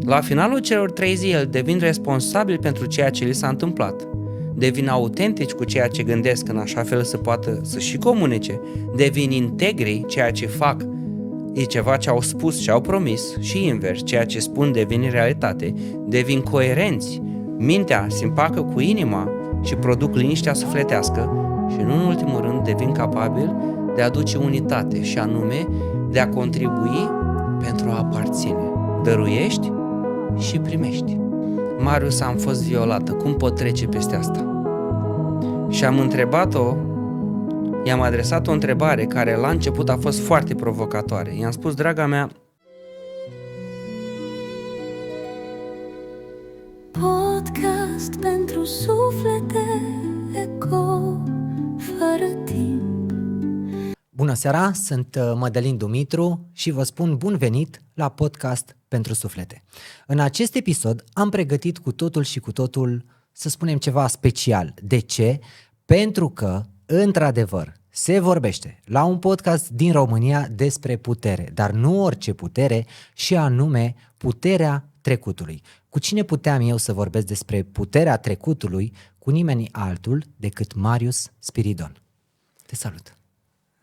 La finalul celor 3 zile devin responsabili pentru ceea ce li s-a întâmplat. Devin autentici cu ceea ce gândesc în așa fel să poată să și comunice. Devin integri, ceea ce fac e ceva ce au spus și au promis, și invers, ceea ce spun devine realitate. Devin coerenți, mintea se împacă cu inima și produc liniștea sufletească și, nu în ultimul rând, devin capabili de a aduce unitate și anume de a contribui pentru a aparține. Dăruiești și primești. Marius, am fost violată, cum pot trece peste asta? Și am întrebat-o, i-am adresat o întrebare care la început a fost foarte provocatoare. I-am spus, draga mea, podcast pentru suflete, eco fără timp. Bună seara, sunt Mădălin Dumitru și vă spun bun venit la podcast pentru suflete. În acest episod am pregătit cu totul și cu totul, să spunem, ceva special. De ce? Pentru că, într-adevăr, se vorbește la un podcast din România despre putere, dar nu orice putere, și anume puterea trecutului. Cu cine puteam eu să vorbesc despre puterea trecutului? Cu nimeni altul decât Marius Spiridon. Te salut!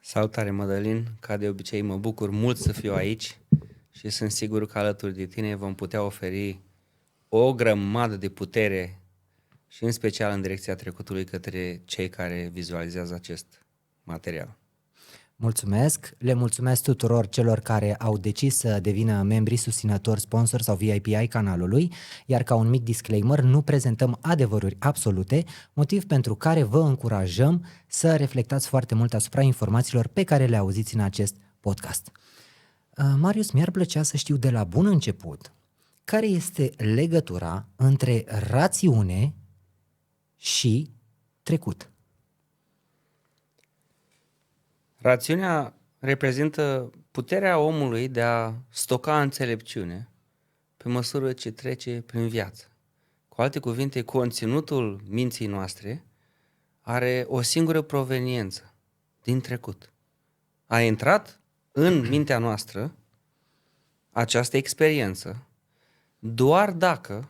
salutare Mădălin, ca de obicei mă bucur mult să fiu aici și sunt sigur că alături de tine vom putea oferi o grămadă de putere și în special în direcția trecutului către cei care vizualizează acest material. Mulțumesc, le mulțumesc tuturor celor care au decis să devină membri, susținători, sponsori sau VIP ai canalului, iar ca un mic disclaimer, nu prezentăm adevăruri absolute, motiv pentru care vă încurajăm să reflectați foarte mult asupra informațiilor pe care le auziți în acest podcast. Marius, mi-ar plăcea să știu de la bun început care este legătura între rațiune și trecut. Rațiunea reprezintă puterea omului de a stoca înțelepciune pe măsură ce trece prin viață. Cu alte cuvinte, conținutul minții noastre are o singură proveniență, din trecut. A intrat în mintea noastră această experiență doar dacă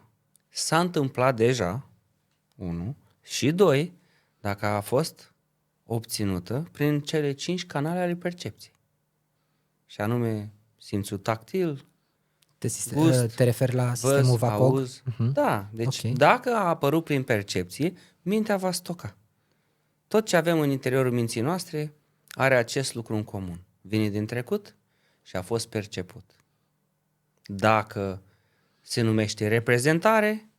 s-a întâmplat deja, 1, și 2, dacă a fost obținută prin cele 5 canale ale percepției. Și anume simțul tactil, gust, te referi la sistemul văz, VACOG? auz. Da, deci Okay. dacă a apărut prin percepție, mintea va stoca. Tot ce avem în interiorul minții noastre are acest lucru în comun. Vine din trecut și a fost perceput. Dacă se numește reprezentare,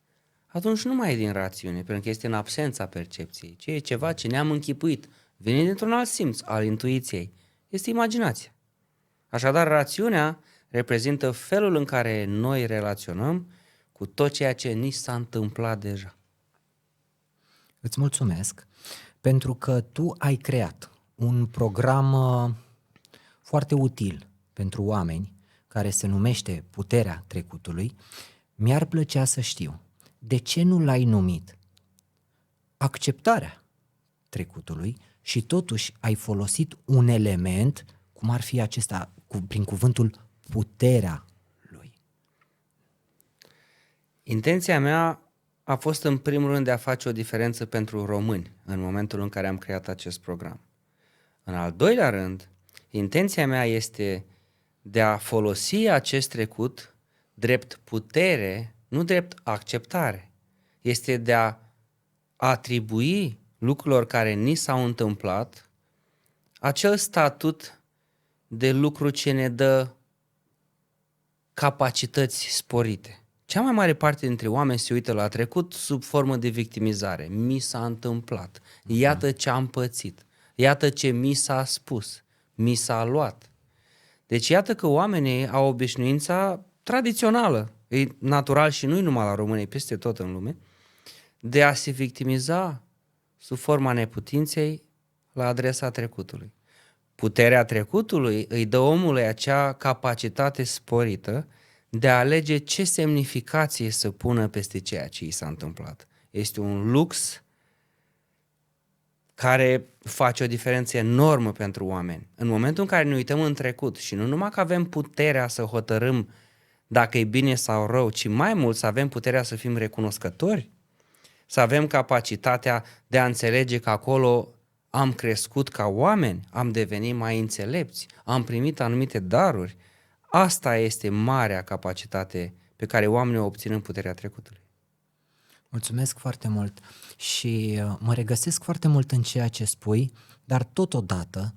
atunci nu mai e din rațiune, pentru că este în absența percepției, ci e ceva ce ne-am închipuit, vine dintr-un alt simț al intuiției, este imaginația. Așadar, rațiunea reprezintă felul în care noi relaționăm cu tot ceea ce ni s-a întâmplat deja. Îți mulțumesc pentru că tu ai creat un program foarte util pentru oameni care se numește Puterea Trecutului. Mi-ar plăcea să știu de ce nu l-ai numit Acceptarea Trecutului și totuși ai folosit un element, cum ar fi acesta, prin cuvântul puterea lui. Intenția mea a fost în primul rând de a face o diferență pentru români în momentul în care am creat acest program. În al doilea rând, intenția mea este de a folosi acest trecut drept putere, nu drept acceptare. Este de a atribui lucrurilor care ni s-au întâmplat acel statut de lucru ce ne dă capacități sporite. Cea mai mare parte dintre oameni se uită la trecut sub formă de victimizare. Mi s-a întâmplat, iată ce am pățit, iată ce mi s-a spus, mi s-a luat. Deci iată că oamenii au obișnuința tradițională, e natural și nu numai la români, peste tot în lume, de a se victimiza sub forma neputinței la adresa trecutului. Puterea trecutului îi dă omului acea capacitate sporită de a alege ce semnificație să pună peste ceea ce i s-a întâmplat. Este un lux care face o diferență enormă pentru oameni. În momentul în care ne uităm în trecut și nu numai că avem puterea să hotărâm dacă e bine sau rău, ci mai mult să avem puterea să fim recunoscători, să avem capacitatea de a înțelege că acolo am crescut ca oameni, am devenit mai înțelepți, am primit anumite daruri. Asta este marea capacitate pe care oamenii o obțin în puterea trecutului. Mulțumesc foarte mult și mă regăsesc foarte mult în ceea ce spui, dar totodată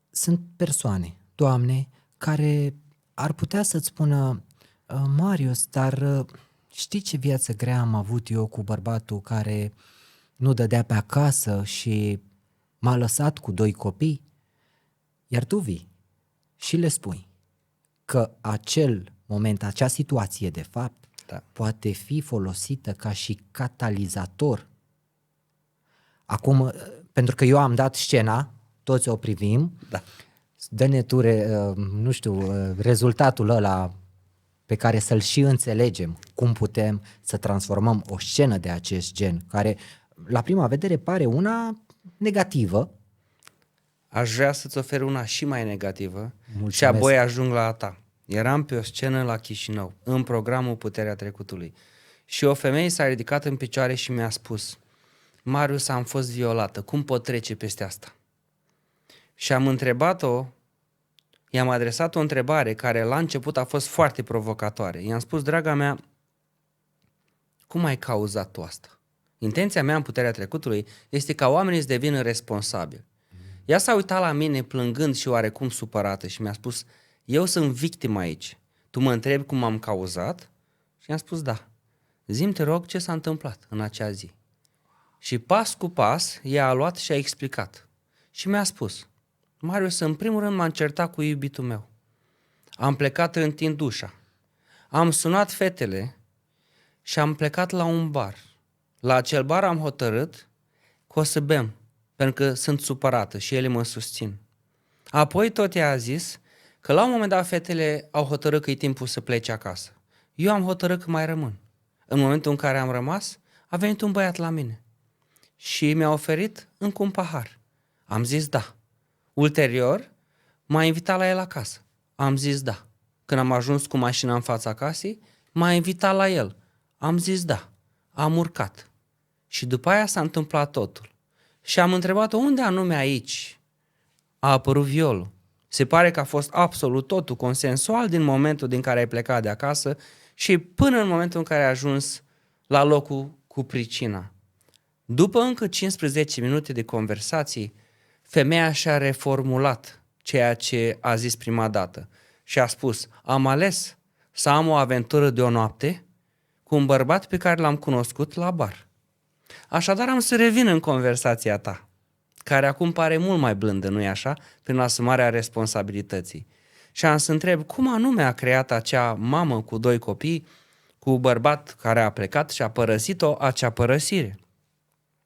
sunt persoane, doamne, care ar putea să-ți spună: Marius, dar știi ce viață grea am avut eu cu bărbatul care nu dădea pe acasă și m-a lăsat cu 2 copii? Iar tu vii și le spui că acel moment, acea situație de fapt, poate fi folosită ca și catalizator. Acum, pentru că eu am dat scena, toți o privim, dă-ne tu, rezultatul ăla pe care să-l și înțelegem, cum putem să transformăm o scenă de acest gen, care la prima vedere pare una negativă. Aș vrea să-ți ofer una și mai negativă. Mulțumesc. Și apoi ajung la a ta. Eram pe o scenă la Chișinău, în programul Puterea Trecutului. Și o femeie s-a ridicat în picioare și mi-a spus: Marius, am fost violată, cum pot trece peste asta? Și am întrebat-o, i-am adresat o întrebare care la început a fost foarte provocatoare. I-am spus: draga mea, cum ai cauzat tu asta? Intenția mea în Puterea Trecutului este ca oamenii să devină responsabili. Ea s-a uitat la mine plângând și oarecum supărată și mi-a spus: eu sunt victimă aici. Tu mă întrebi cum am cauzat? Și i-am spus: da. Zi-mi, te rog, ce s-a întâmplat în acea zi. Și pas cu pas ea a luat și a explicat. Și mi-a spus: Marius, în primul rând m-am certat cu iubitul meu. Am plecat întind ușa. Am sunat fetele și am plecat la un bar. La acel bar am hotărât că o să bem, pentru că sunt supărată și ele mă susțin. Apoi tot ea a zis că la un moment dat fetele au hotărât că e timpul să plece acasă. Eu am hotărât că mai rămân. În momentul în care am rămas, a venit un băiat la mine și mi-a oferit încă un pahar. Am zis da. Ulterior, m-a invitat la el acasă. Am zis da. Când am ajuns cu mașina în fața casei, m-a invitat la el. Am zis da. Am urcat. Și după aia s-a întâmplat totul. Și am întrebat-o unde anume aici a apărut violul. Se pare că a fost absolut totul consensual din momentul din care ai plecat de acasă și până în momentul în care ai ajuns la locul cu pricina. După încă 15 minute de conversații, femeia și-a reformulat ceea ce a zis prima dată și a spus: am ales să am o aventură de o noapte cu un bărbat pe care l-am cunoscut la bar. Așadar am să revin în conversația ta, care acum pare mult mai blândă, nu-i așa, prin asumarea responsabilității. Și am să întreb cum anume a creat acea mamă cu 2 copii, cu bărbat care a plecat și a părăsit-o acea părăsire.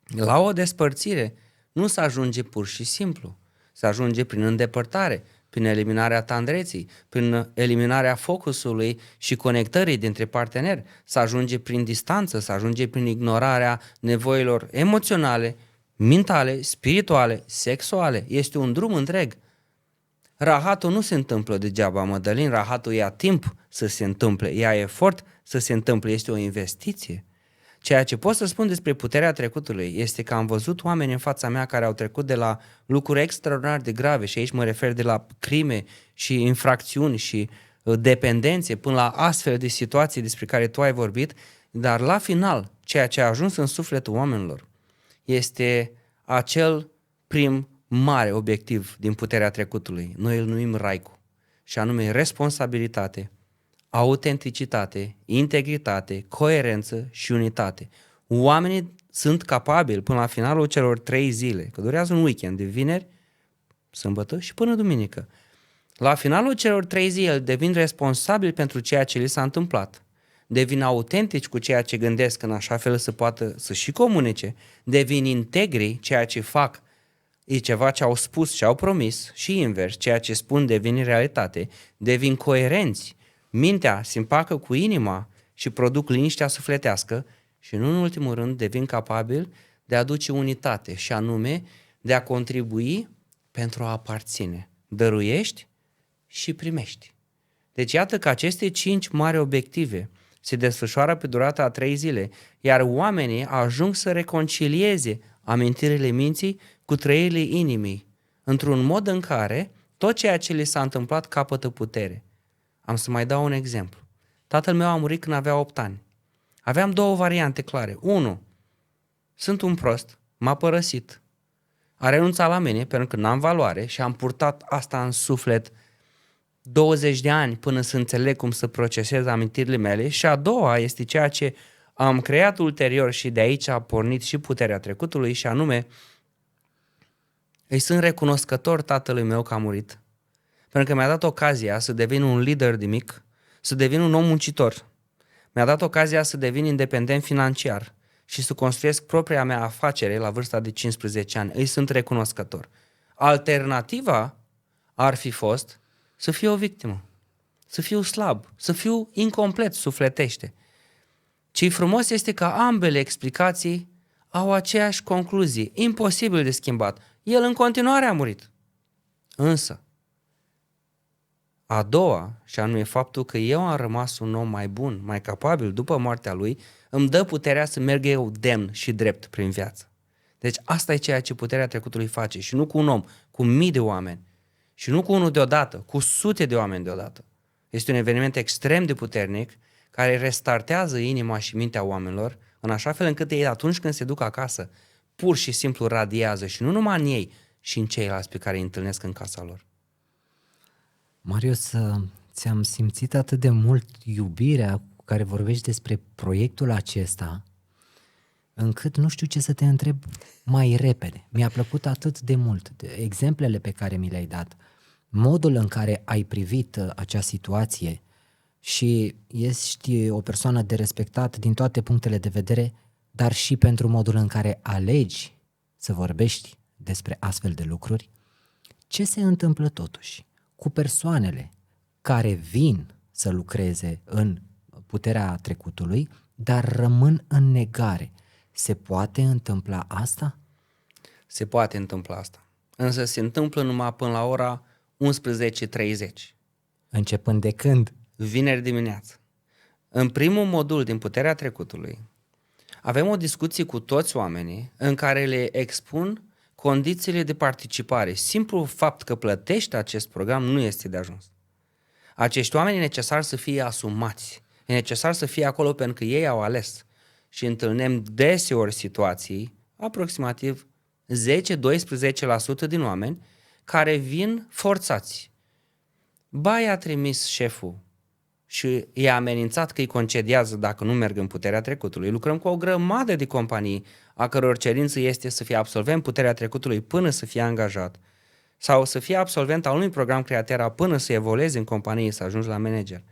La o despărțire nu se ajunge pur și simplu, se ajunge prin îndepărtare, prin eliminarea tandreții, prin eliminarea focusului și conectării dintre parteneri, se ajunge prin distanță, se ajunge prin ignorarea nevoilor emoționale, mentale, spirituale, sexuale. Este un drum întreg. Rahatul nu se întâmplă degeaba, Mădălin, rahatul ia timp să se întâmple, ia efort să se întâmple, este o investiție. Ceea ce pot să spun despre puterea trecutului este că am văzut oameni în fața mea care au trecut de la lucruri extraordinar de grave, și aici mă refer de la crime și infracțiuni și dependențe până la astfel de situații despre care tu ai vorbit, dar la final, ceea ce a ajuns în sufletul oamenilor este acel prim mare obiectiv din puterea trecutului. Noi îl numim Raicu, și anume responsabilitate, autenticitate, integritate, coerență și unitate. Oamenii sunt capabili până la finalul celor 3 zile, că durează un weekend de vineri, sâmbătă și până duminică. La finalul celor 3 zile devin responsabili pentru ceea ce li s-a întâmplat, devin autentici cu ceea ce gândesc în așa fel să poată să și comunice, devin integri, ceea ce fac e ceva ce au spus și au promis, și invers, ceea ce spun devine realitate, devin coerenți, mintea se împacă cu inima și produc liniștea sufletească și, nu în ultimul rând, devin capabil de a aduce unitate, și anume de a contribui pentru a aparține. Dăruiești și primești. Deci iată că aceste 5 mari obiective se desfășoară pe durata a 3 zile, iar oamenii ajung să reconcilieze amintirile minții cu trăirile inimii, într-un mod în care tot ceea ce li s-a întâmplat capătă putere. Am să mai dau un exemplu. Tatăl meu a murit când avea 8 ani. Aveam 2 variante clare. 1. Sunt un prost, m-a părăsit, a renunțat la mine pentru că n-am valoare și am purtat asta în suflet 20 de ani până să înțeleg cum să procesez amintirile mele. Și a doua este ceea ce am creat ulterior și de aici a pornit și puterea trecutului, și anume îi sunt recunoscător tatălui meu că a murit, pentru că mi-a dat ocazia să devin un lider de mic, să devin un om muncitor. Mi-a dat ocazia să devin independent financiar și să construiesc propria mea afacere la vârsta de 15 ani. Îi sunt recunoscător. Alternativa ar fi fost să fiu o victimă, să fiu slab, să fiu incomplet sufletește. Ce-i frumos este că ambele explicații au aceeași concluzie, imposibil de schimbat. El în continuare a murit. Însă, a doua, și anume faptul că eu am rămas un om mai bun, mai capabil după moartea lui, îmi dă puterea să merg eu demn și drept prin viață. Deci asta e ceea ce puterea trecutului face, și nu cu un om, cu mii de oameni. Și nu cu unul deodată, cu sute de oameni deodată. Este un eveniment extrem de puternic care restartează inima și mintea oamenilor în așa fel încât ei, atunci când se duc acasă, pur și simplu radiază, și nu numai în ei, și în ceilalți pe care îi întâlnesc în casa lor. Marius, ți-am simțit atât de mult iubirea cu care vorbești despre proiectul acesta, încât nu știu ce să te întreb mai repede. Mi-a plăcut atât de mult exemplele pe care mi le-ai dat, modul în care ai privit acea situație, și ești o persoană de respectat din toate punctele de vedere, dar și pentru modul în care alegi să vorbești despre astfel de lucruri. Ce se întâmplă totuși cu persoanele care vin să lucreze în puterea trecutului, dar rămân în negare? Se poate întâmpla asta? Se poate întâmpla asta. Însă se întâmplă numai până la ora 11:30. Începând de când? Vineri dimineață. În primul modul din puterea trecutului avem o discuție cu toți oamenii în care le expun condițiile de participare. Simplul fapt că plătești acest program nu este de ajuns. Acești oameni e necesar să fie asumați. E necesar să fie acolo pentru că ei au ales. Și întâlnim deseori situații, aproximativ 10-12% din oameni, care vin forțați. Ba i-a trimis șeful și i-a amenințat că îi concediază dacă nu merg în puterea trecutului. Lucrăm cu o grămadă de companii a căror cerință este să fie absolvent puterea trecutului până să fie angajat, sau să fie absolvent al unui program Createra până să evolueze în companie, să ajungi la manager.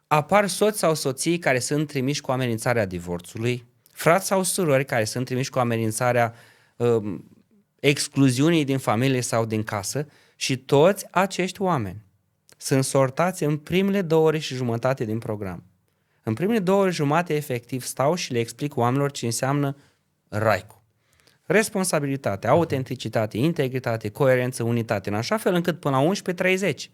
Apar soți sau soții care sunt trimiși cu amenințarea divorțului, frați sau surori care sunt trimiși cu amenințarea excluziunii din familie sau din casă, și toți acești oameni sunt sortați în primele 2 ore și jumătate din program. În primele 2 ore și jumătate efectiv stau și le explic oamenilor ce înseamnă RAICU. Responsabilitate, autenticitate, integritate, coerență, unitate, în așa fel încât până la 11:30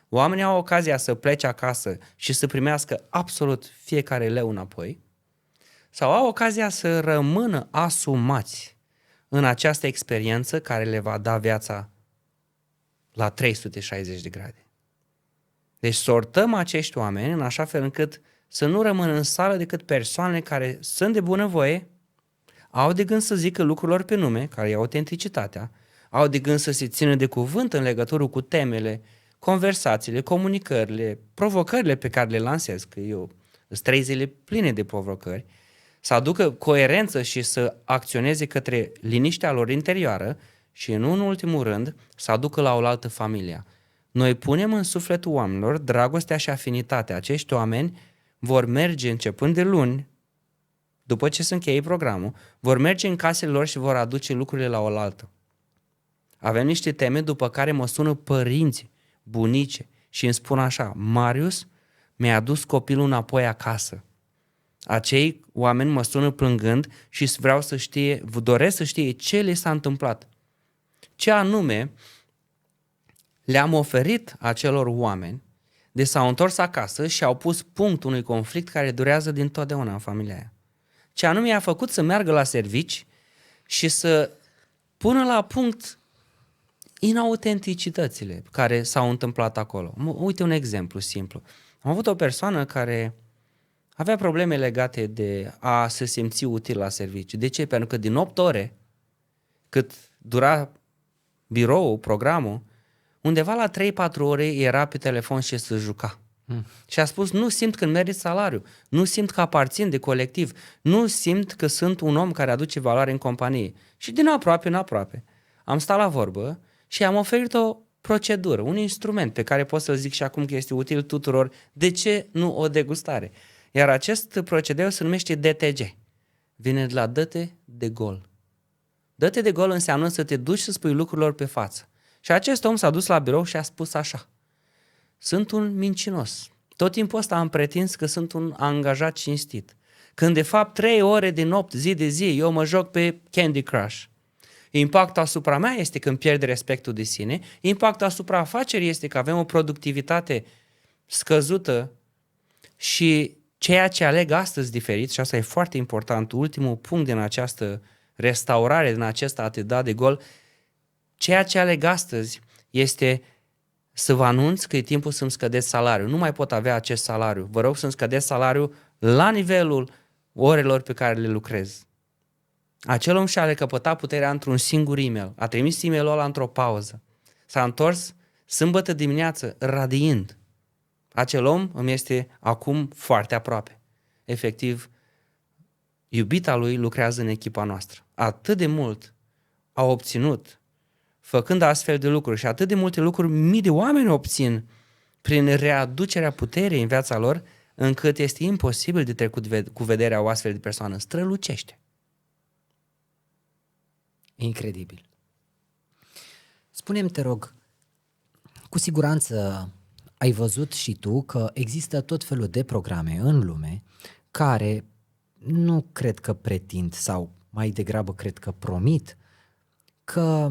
oamenii au ocazia să plece acasă și să primească absolut fiecare leu înapoi, sau au ocazia să rămână asumați în această experiență care le va da viața la 360 de grade. Deci sortăm acești oameni în așa fel încât să nu rămână în sală decât persoane care sunt de bunăvoie, au de gând să zică lucrurilor pe nume, care e autenticitatea, au de gând să se țină de cuvânt în legătură cu temele, conversațiile, comunicările, provocările pe care le lansez, că eu sunt 3 zile pline de provocări, să aducă coerență și să acționeze către liniștea lor interioară și, în ultimul rând, să aducă la oaltă familia. Noi punem în sufletul oamenilor dragostea și afinitatea. Acești oameni vor merge începând de luni, după ce se încheie programul, vor merge în casele lor și vor aduce lucrurile la oaltă. Avem niște teme după care mă sună părinți, bunice și îmi spun așa: Marius, mi-a adus copilul înapoi acasă. Acei oameni mă sună plângând și vreau să știe, doresc să știe ce le s-a întâmplat. Ce anume le-am oferit acelor oameni Deci s-au întors acasă și au pus punct unui conflict care durează dintotdeauna în familia aia. Ce anume i-a făcut să meargă la servici și să pună la punct inautenticitățile care s-au întâmplat acolo. Uite un exemplu simplu. Am avut o persoană care avea probleme legate de a se simți util la serviciu. De ce? Pentru că din 8 ore, cât dura biroul, programul, undeva la 3-4 ore era pe telefon și se juca. Și a spus, nu simt când merit salariu, nu simt că aparțin de colectiv, nu simt că sunt un om care aduce valoare în companie. Și din aproape în aproape am stat la vorbă și am oferit o procedură, un instrument pe care pot să-l zic și acum că este util tuturor. De ce nu o degustare? Iar acest procedeu se numește DTG. Vine de la dă-te de gol. Dă-te de gol înseamnă să te duci să spui lucrurilor pe față. Și acest om s-a dus la birou și a spus așa: sunt un mincinos. Tot timpul ăsta am pretins că sunt un angajat cinstit. Când de fapt 3 ore din 8, zi de zi, eu mă joc pe Candy Crush. Impactul asupra mea este că îmi pierd respectul de sine. Impactul asupra afacerii este că avem o productivitate scăzută și ceea ce aleg astăzi diferit, și asta e foarte important, ultimul punct din această restaurare, din acest a te da de gol, ceea ce aleg astăzi este să vă anunț că e timpul să-mi scădeți salariul. Nu mai pot avea acest salariu. Vă rog să-mi scădeți salariul la nivelul orelor pe care le lucrez. Acel om și-a recăpătat puterea într-un singur e-mail. A trimis e-mailul ăla într-o pauză. S-a întors sâmbătă dimineață, radiind. Acel om îmi este acum foarte aproape. Efectiv, iubita lui lucrează în echipa noastră. Atât de mult a obținut făcând astfel de lucruri și atât de multe lucruri mii de oameni obțin prin readucerea puterii în viața lor, încât este imposibil de trecut cu vederea o astfel de persoană. Strălucește. Incredibil. Spune-mi, te rog, cu siguranță ai văzut și tu că există tot felul de programe în lume care nu cred că pretind sau mai degrabă cred că promit că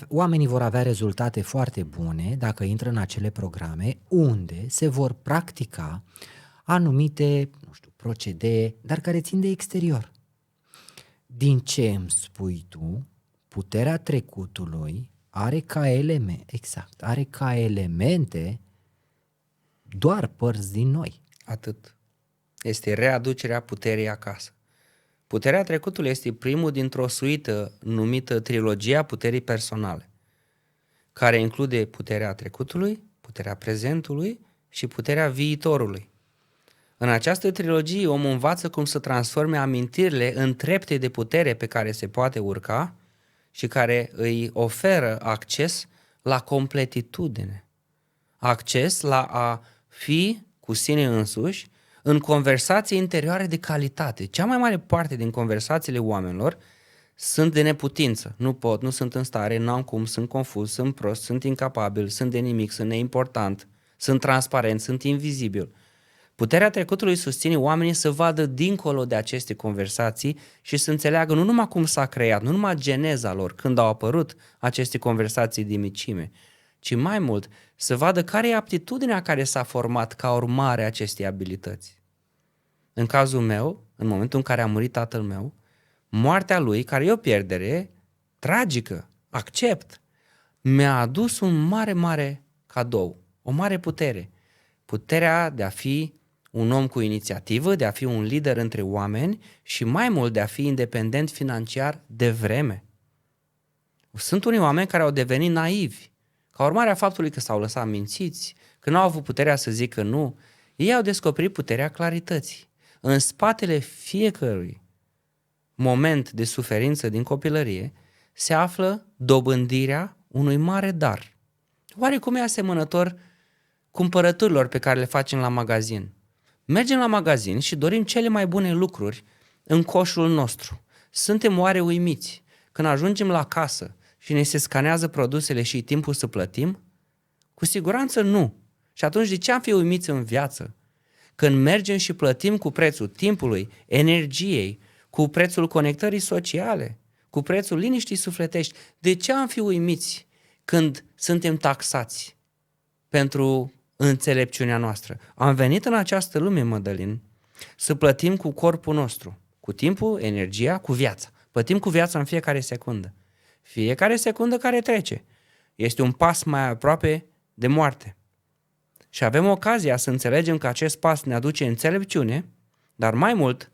oamenii vor avea rezultate foarte bune dacă intră în acele programe unde se vor practica anumite, procedee, dar care țin de exterior. Din ce îmi spui tu, puterea trecutului are ca elemente doar părți din noi. Atât. Este readucerea puterii acasă. Puterea trecutului este primul dintr-o suită numită Trilogia Puterii Personale, care include puterea trecutului, puterea prezentului și puterea viitorului. În această trilogie, omul învață cum să transforme amintirile în trepte de putere pe care se poate urca și care îi oferă acces la completitudine, acces la a fi cu sine însuși în conversații interioare de calitate. Cea mai mare parte din conversațiile oamenilor sunt de neputință. Nu pot, nu sunt în stare, n-am cum, sunt confuz, sunt prost, sunt incapabil, sunt de nimic, sunt neimportant, sunt transparent, sunt invizibil. Puterea trecutului susține oamenii să vadă dincolo de aceste conversații și să înțeleagă nu numai cum s-a creat, nu numai geneza lor, când au apărut aceste conversații de micime, ci mai mult să vadă care e aptitudinea care s-a format ca urmare a acestei abilități. În cazul meu, în momentul în care a murit tatăl meu, moartea lui, care e o pierdere tragică, accept, mi-a adus un mare, mare cadou, o mare putere. Puterea de a fi un om cu inițiativă, de a fi un lider între oameni și mai mult de a fi independent financiar de vreme. Sunt unii oameni care au devenit naivi, ca urmare a faptului că s-au lăsat mințiți, că nu au avut puterea să zică nu. Ei au descoperit puterea clarității. În spatele fiecărui moment de suferință din copilărie se află dobândirea unui mare dar. Oarecum e asemănător cumpărăturilor pe care le facem la magazin. Mergem la magazin și dorim cele mai bune lucruri în coșul nostru. Suntem oare uimiți când ajungem la casă și ne se scanează produsele și e timpul să plătim? Cu siguranță nu. Și atunci de ce am fi uimiți în viață când mergem și plătim cu prețul timpului, energiei, cu prețul conectării sociale, cu prețul liniștii sufletești? De ce am fi uimiți când suntem taxați pentru înțelepciunea noastră. Am venit în această lume, Mădălin, să plătim cu corpul nostru, cu timpul, energia, cu viața. Plătim cu viața în fiecare secundă. Fiecare secundă care trece este un pas mai aproape de moarte. Și avem ocazia să înțelegem că acest pas ne aduce înțelepciune, dar mai mult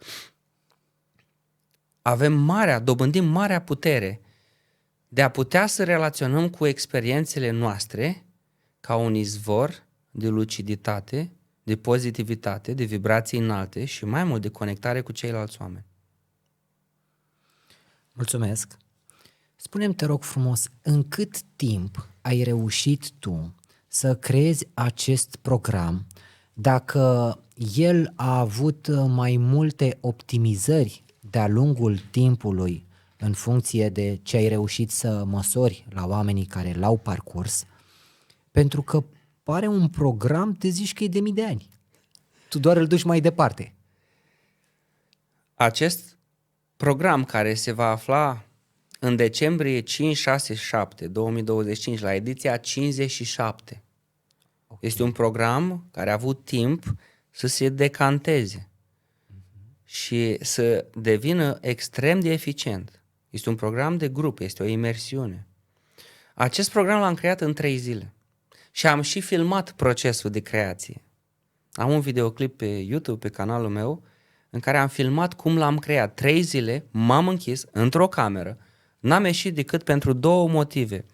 dobândim marea putere de a putea să relaționăm cu experiențele noastre ca un izvor de luciditate, de pozitivitate, de vibrații înalte și mai mult de conectare cu ceilalți oameni. Mulțumesc. Spune-mi, te rog frumos, în cât timp ai reușit tu să creezi acest program, dacă el a avut mai multe optimizări de-a lungul timpului în funcție de ce ai reușit să măsori la oamenii care l-au parcurs, pentru că pare un program, te zici că e de mii de ani. Tu doar îl duci mai departe. Acest program care se va afla în decembrie 5-6-7 2025 la ediția 57 este un program care a avut timp să se decanteze și să devină extrem de eficient. Este un program de grup, este o imersiune. Acest program l-am creat în 3 zile și am și filmat procesul de creație. Am un videoclip pe YouTube, pe canalul meu, în care am filmat cum l-am creat. 3 zile m-am închis într-o cameră, n-am ieșit decât pentru 2 motive,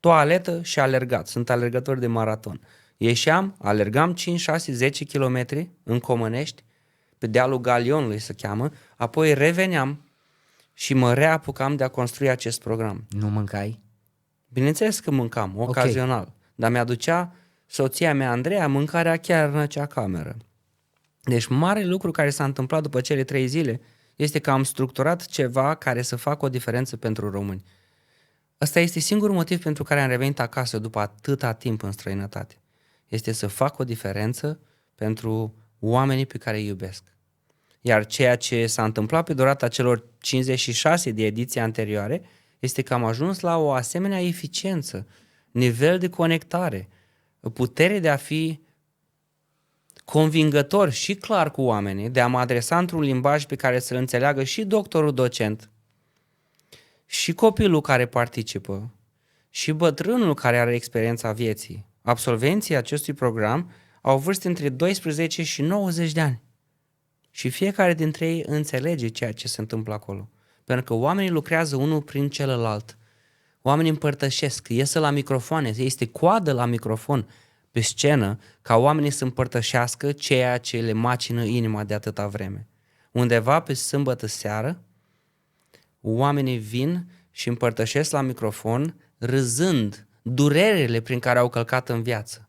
toaletă și alergat, sunt alergător de maraton. Ieșeam, alergam 5, 6, 10 km în Comănești, pe dealul Galionului se cheamă, apoi reveneam și mă reapucam de a construi acest program. Nu mâncai? Bineînțeles că mâncam, ocazional, dar mi-aducea soția mea, Andreea, mâncarea chiar în acea cameră. Deci mare lucru care s-a întâmplat după cele 3 zile este că am structurat ceva care să facă o diferență pentru români. Ăsta este singurul motiv pentru care am revenit acasă după atâta timp în străinătate. Este să fac o diferență pentru oamenii pe care îi iubesc. Iar ceea ce s-a întâmplat pe durata celor 56 de ediții anterioare este că am ajuns la o asemenea eficiență, nivel de conectare, putere de a fi convingător și clar cu oamenii, de a mă adresa într-un limbaj pe care să-l înțeleagă și doctorul docent, și copilul care participă, și bătrânul care are experiența vieții. Absolvenții acestui program au vârste între 12 și 90 de ani. Și fiecare dintre ei înțelege ceea ce se întâmplă acolo. Pentru că oamenii lucrează unul prin celălalt. Oamenii împărtășesc, iesă la microfoane, este coadă la microfon pe scenă ca oamenii să împărtășească ceea ce le macină inima de atâta vreme. Undeva pe sâmbătă seară, oamenii vin și împărtășesc la microfon râzând durerile prin care au călcat în viață.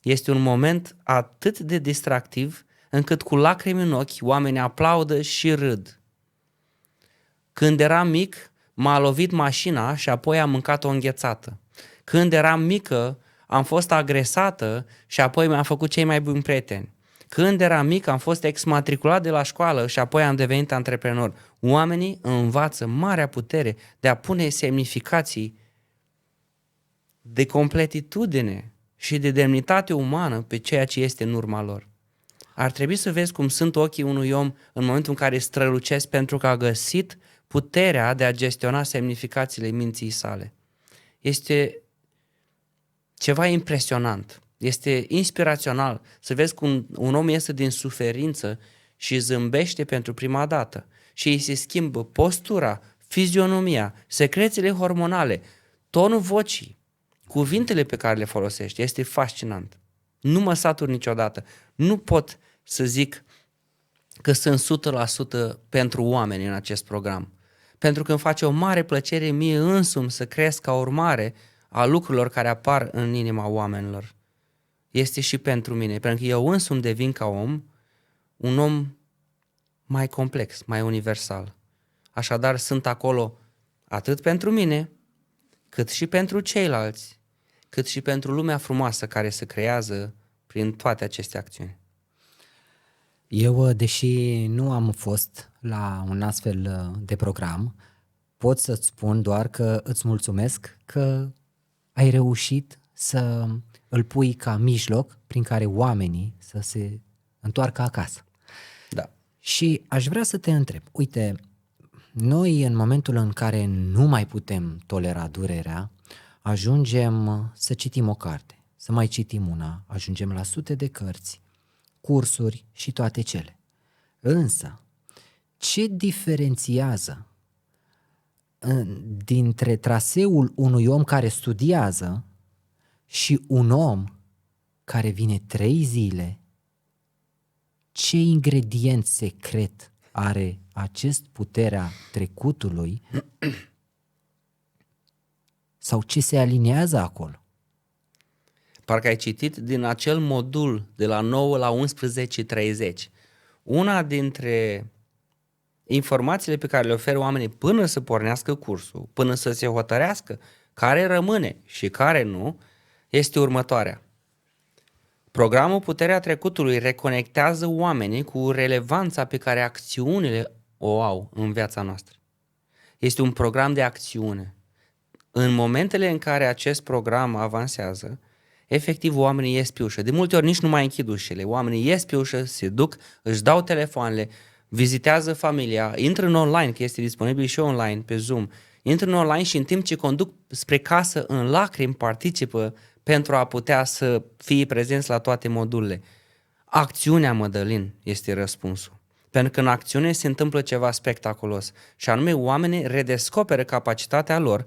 Este un moment atât de distractiv încât cu lacrimi în ochi oamenii aplaudă și râd. Când eram mic, m-a lovit mașina și apoi am mâncat o înghețată. Când eram mică, am fost agresată și apoi mi-am făcut cei mai buni prieteni. Când eram mic, am fost exmatriculat de la școală și apoi am devenit antreprenor. Oamenii învață marea putere de a pune semnificații de completitudine și de demnitate umană pe ceea ce este în urma lor. Ar trebui să vezi cum sunt ochii unui om în momentul în care strălucesc pentru că a găsit puterea de a gestiona semnificațiile minții sale. Este ceva impresionant. Este inspirațional să vezi cum un om iese din suferință și zâmbește pentru prima dată și îi se schimbă postura, fizionomia, secrețiile hormonale, tonul vocii, cuvintele pe care le folosește. Este fascinant. Nu mă satur niciodată. Nu pot să zic că sunt 100% pentru oameni în acest program. Pentru că îmi face o mare plăcere mie însumi să cresc ca urmare a lucrurilor care apar în inima oamenilor. Este și pentru mine, pentru că eu însumi devin ca om un om mai complex, mai universal. Așadar sunt acolo atât pentru mine, cât și pentru ceilalți, cât și pentru lumea frumoasă care se creează prin toate aceste acțiuni. Eu, deși nu am fost la un astfel de program, pot să-ți spun doar că îți mulțumesc că ai reușit să îl pui ca mijloc prin care oamenii să se întoarcă acasă. Da. Și aș vrea să te întreb, uite, noi în momentul în care nu mai putem tolera durerea, ajungem să citim o carte, să mai citim una, ajungem la sute de cărți, cursuri și toate cele. Însă, ce diferențiază dintre traseul unui om care studiază și un om care vine 3 zile? Ce ingredient secret are acest puterea trecutului sau ce se aliniază acolo? Parcă ai citit din acel modul de la 9 la 11:30. Una dintre informațiile pe care le oferă oamenii până să pornească cursul, până să se hotărească care rămâne și care nu, este următoarea. Programul Puterea Trecutului reconectează oamenii cu relevanța pe care acțiunile o au în viața noastră. Este un program de acțiune. În momentele în care acest program avansează, efectiv oamenii ies pe ușă. De multe ori nici nu mai închid ușile. Oamenii ies pe ușă, se duc, își dau telefoanele, vizitează familia, intră în online, că este disponibil și online pe Zoom, intră în online și în timp ce conduc spre casă în lacrimi participă pentru a putea să fie prezenți la toate modulele. Acțiunea, Mădălin, este răspunsul. Pentru că în acțiune se întâmplă ceva spectaculos și anume oamenii redescoperă capacitatea lor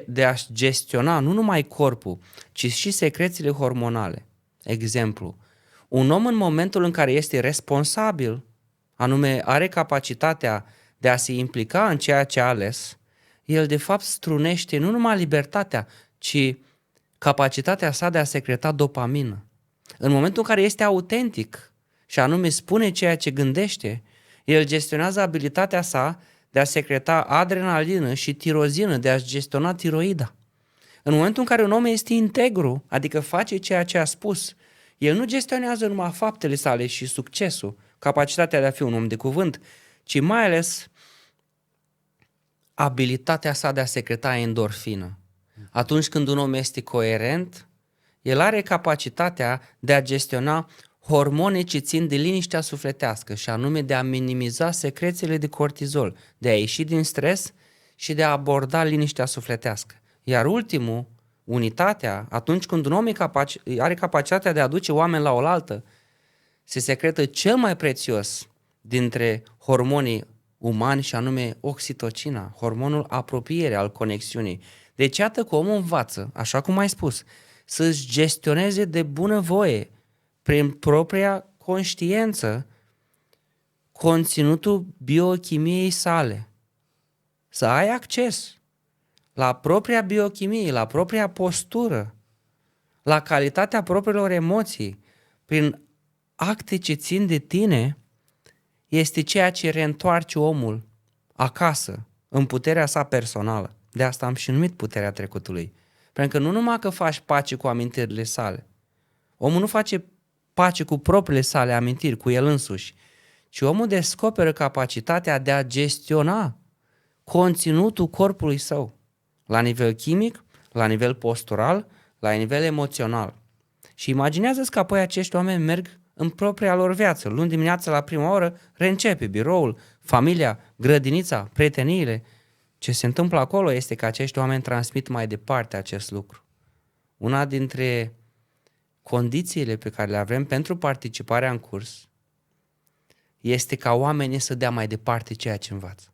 de a gestiona nu numai corpul, ci și secrețiile hormonale. Exemplu, un om în momentul în care este responsabil, anume are capacitatea de a se implica în ceea ce a ales, el de fapt strunește nu numai libertatea, ci capacitatea sa de a secreta dopamină. În momentul în care este autentic și anume spune ceea ce gândește, el gestionează abilitatea sa de a secreta adrenalină și tirozină, de a-și gestiona tiroida. În momentul în care un om este integru, adică face ceea ce a spus, el nu gestionează numai faptele sale și succesul, capacitatea de a fi un om de cuvânt, ci mai ales abilitatea sa de a secreta endorfină. Atunci când un om este coerent, el are capacitatea de a gestiona hormone ce țin de liniștea sufletească și anume de a minimiza secrețiile de cortizol, de a ieși din stres și de a aborda liniștea sufletească. Iar ultimul, unitatea, atunci când un om are capacitatea de a aduce oameni la oaltă, se secretă cel mai prețios dintre hormonii umani și anume oxitocina, hormonul apropierii, al conexiunii. Deci iată că omul învață, așa cum ai spus, să-și gestioneze de bunăvoie, prin propria conștiință, conținutul biochimiei sale. Să ai acces la propria biochimie, la propria postură, la calitatea propriilor emoții, prin acte ce țin de tine, este ceea ce reîntoarce omul acasă, în puterea sa personală. De asta am și numit puterea trecutului. Pentru că nu numai că faci pace cu amintirile sale, omul nu face pace cu propriile sale amintiri, cu el însuși, ci omul descoperă capacitatea de a gestiona conținutul corpului său, la nivel chimic, la nivel postural, la nivel emoțional. Și imaginează-ți că apoi acești oameni merg în propria lor viață. Luni dimineața la prima oră reîncepe biroul, familia, grădinița, prieteniile. Ce se întâmplă acolo este că acești oameni transmit mai departe acest lucru. Una dintre condițiile pe care le avem pentru participarea în curs este ca oamenii să dea mai departe ceea ce învață.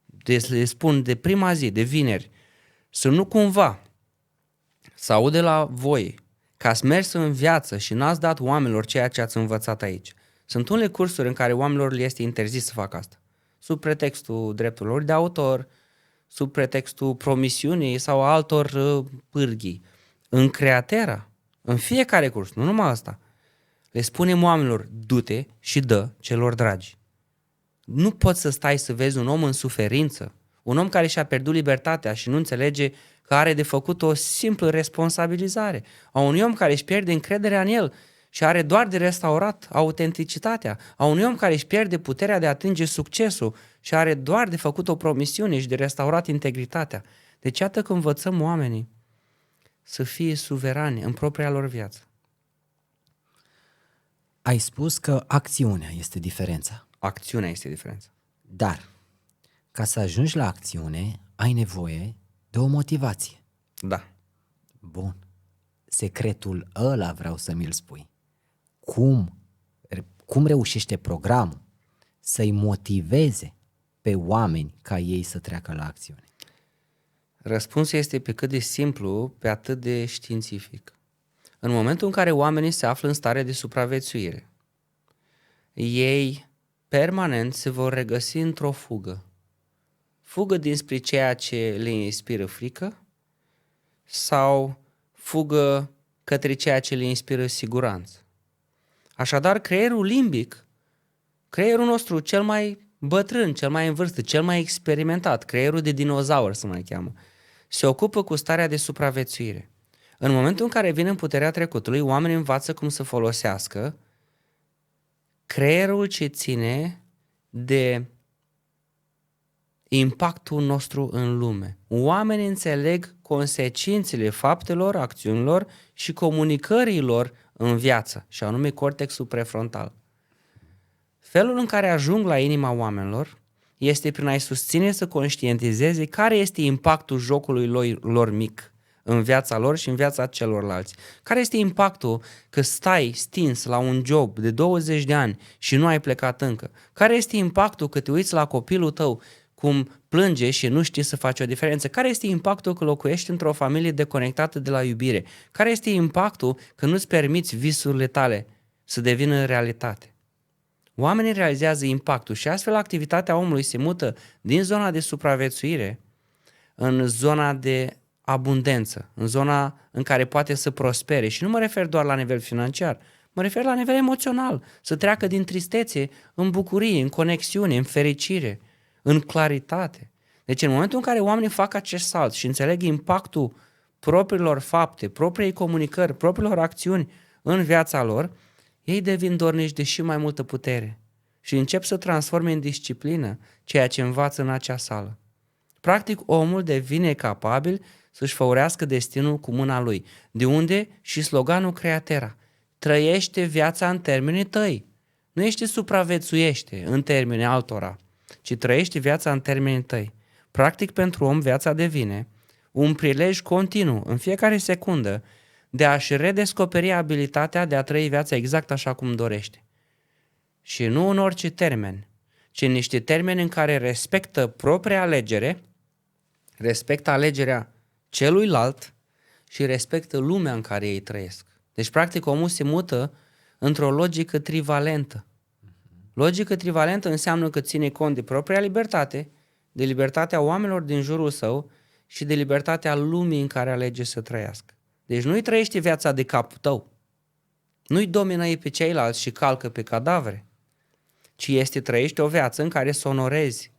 Deci le spun de prima zi, de vineri, să nu cumva să aude la voi că ați mers în viață și n-ați dat oamenilor ceea ce ați învățat aici. Sunt unele cursuri în care oamenilor le este interzis să facă asta, sub pretextul drepturilor de autor, sub pretextul promisiunii sau altor pârghii. În Createra, în fiecare curs, nu numai asta, le spunem oamenilor, du-te și dă celor dragi. Nu poți să stai să vezi un om în suferință, un om care și-a pierdut libertatea și nu înțelege că are de făcut o simplă responsabilizare, a unui om care își pierde încrederea în el și are doar de restaurat autenticitatea, a unui om care își pierde puterea de a atinge succesul și are doar de făcut o promisiune și de restaurat integritatea. Deci iată că învățăm oamenii să fie suverani în propria lor viață. Ai spus că acțiunea este diferența, Acțiunea este diferența. dar ca să ajungi la acțiune ai nevoie de o motivație. Da. Bun. Secretul ăla vreau să mi-l spui. Cum reușește programul să-i motiveze pe oameni ca ei să treacă la acțiune? Răspunsul este pe cât de simplu, pe atât de științific. În momentul în care oamenii se află în stare de supraviețuire, ei permanent se vor regăsi într-o fugă. Fugă dinspre ceea ce le inspiră frică sau fugă către ceea ce le inspiră siguranță. Așadar, creierul limbic, creierul nostru cel mai bătrân, cel mai în vârstă, cel mai experimentat, creierul de dinozaur se mai cheamă, se ocupă cu starea de supraviețuire. În momentul în care vine în puterea trecutului, oamenii învață cum să folosească creierul ce ține de impactul nostru în lume. Oamenii înțeleg consecințele faptelor, acțiunilor și comunicărilor în viață, și anume cortexul prefrontal. Felul în care ajung la inima oamenilor este prin a-i susține să conștientizeze care este impactul jocului lor mic în viața lor și în viața celorlalți. Care este impactul că stai stins la un job de 20 de ani și nu ai plecat încă? Care este impactul că te uiți la copilul tău cum plânge și nu știi să faci o diferență? Care este impactul că locuiești într-o familie deconectată de la iubire? Care este impactul că nu-ți permiți visurile tale să devină realitate? Oamenii realizează impactul și astfel activitatea omului se mută din zona de supraviețuire în zona de abundență, în zona în care poate să prospere. Și nu mă refer doar la nivel financiar, mă refer la nivel emoțional, să treacă din tristețe în bucurie, în conexiune, în fericire, în claritate. Deci în momentul în care oamenii fac acest salt și înțeleg impactul propriilor fapte, propriei comunicări, propriilor acțiuni în viața lor, ei devin dornici de și mai multă putere și încep să transforme în disciplină ceea ce învață în acea sală. Practic, omul devine capabil să-și făurească destinul cu mâna lui. De unde și sloganul Createra. Trăiește viața în termenii tăi. Nu ești supraviețuiește în termenii altora, ci trăiește viața în termenii tăi. Practic, pentru om, viața devine un prilej continuu, în fiecare secundă, de a-și redescoperi abilitatea de a trăi viața exact așa cum dorește. Și nu în orice termen, ci în niște termeni în care respectă propria alegere, respectă alegerea celuilalt și respectă lumea în care ei trăiesc. Deci, practic, omul se mută într-o logică trivalentă. Logică trivalentă înseamnă că ține cont de propria libertate, de libertatea oamenilor din jurul său și de libertatea lumii în care alege să trăiască. Deci nu-i trăiește viața de capul tău, nu-i domină ei pe ceilalți și calcă pe cadavre, ci trăiește o viață în care să onorezi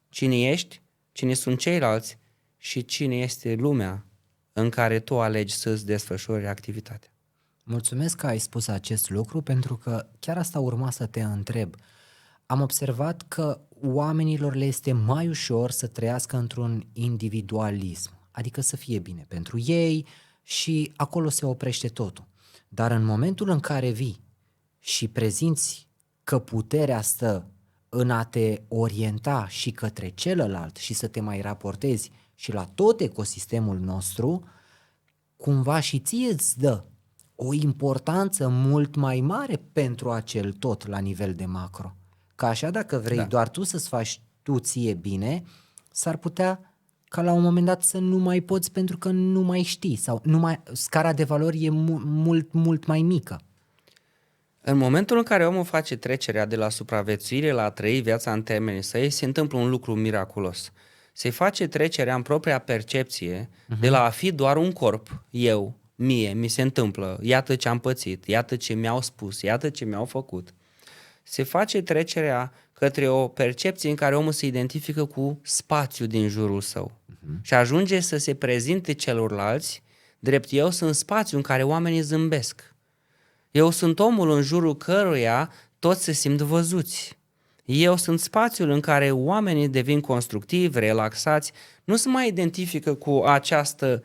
cine ești, cine sunt ceilalți și cine este lumea în care tu alegi să-ți desfășori activitatea. Mulțumesc că ai spus acest lucru, pentru că chiar asta urma să te întreb. Am observat că oamenilor le este mai ușor să trăiască într-un individualism, adică să fie bine pentru ei și acolo se oprește totul. Dar în momentul în care vii și prezinți că puterea stă în a te orienta și către celălalt și să te mai raportezi și la tot ecosistemul nostru, cumva și ție îți dă o importanță mult mai mare pentru acel tot la nivel de macro. Că așa, dacă vrei doar tu să-ți faci tu ție bine, s-ar putea ca la un moment dat să nu mai poți pentru că nu mai știi sau scara de valori e mult mai mică. În momentul în care omul face trecerea de la supraviețuire la a trăi viața în termenii săi, se întâmplă un lucru miraculos. Se face trecerea în propria percepție de la a fi doar un corp, eu, mie, mi se întâmplă, iată ce am pățit, iată ce mi-au spus, iată ce mi-au făcut. Se face trecerea către o percepție în care omul se identifică cu spațiul din jurul său și ajunge să se prezinte celorlalți drept eu sunt spațiul în care oamenii zâmbesc. Eu sunt omul în jurul căruia toți se simt văzuți. Eu sunt spațiul în care oamenii devin constructivi, relaxați, nu se mai identifică cu această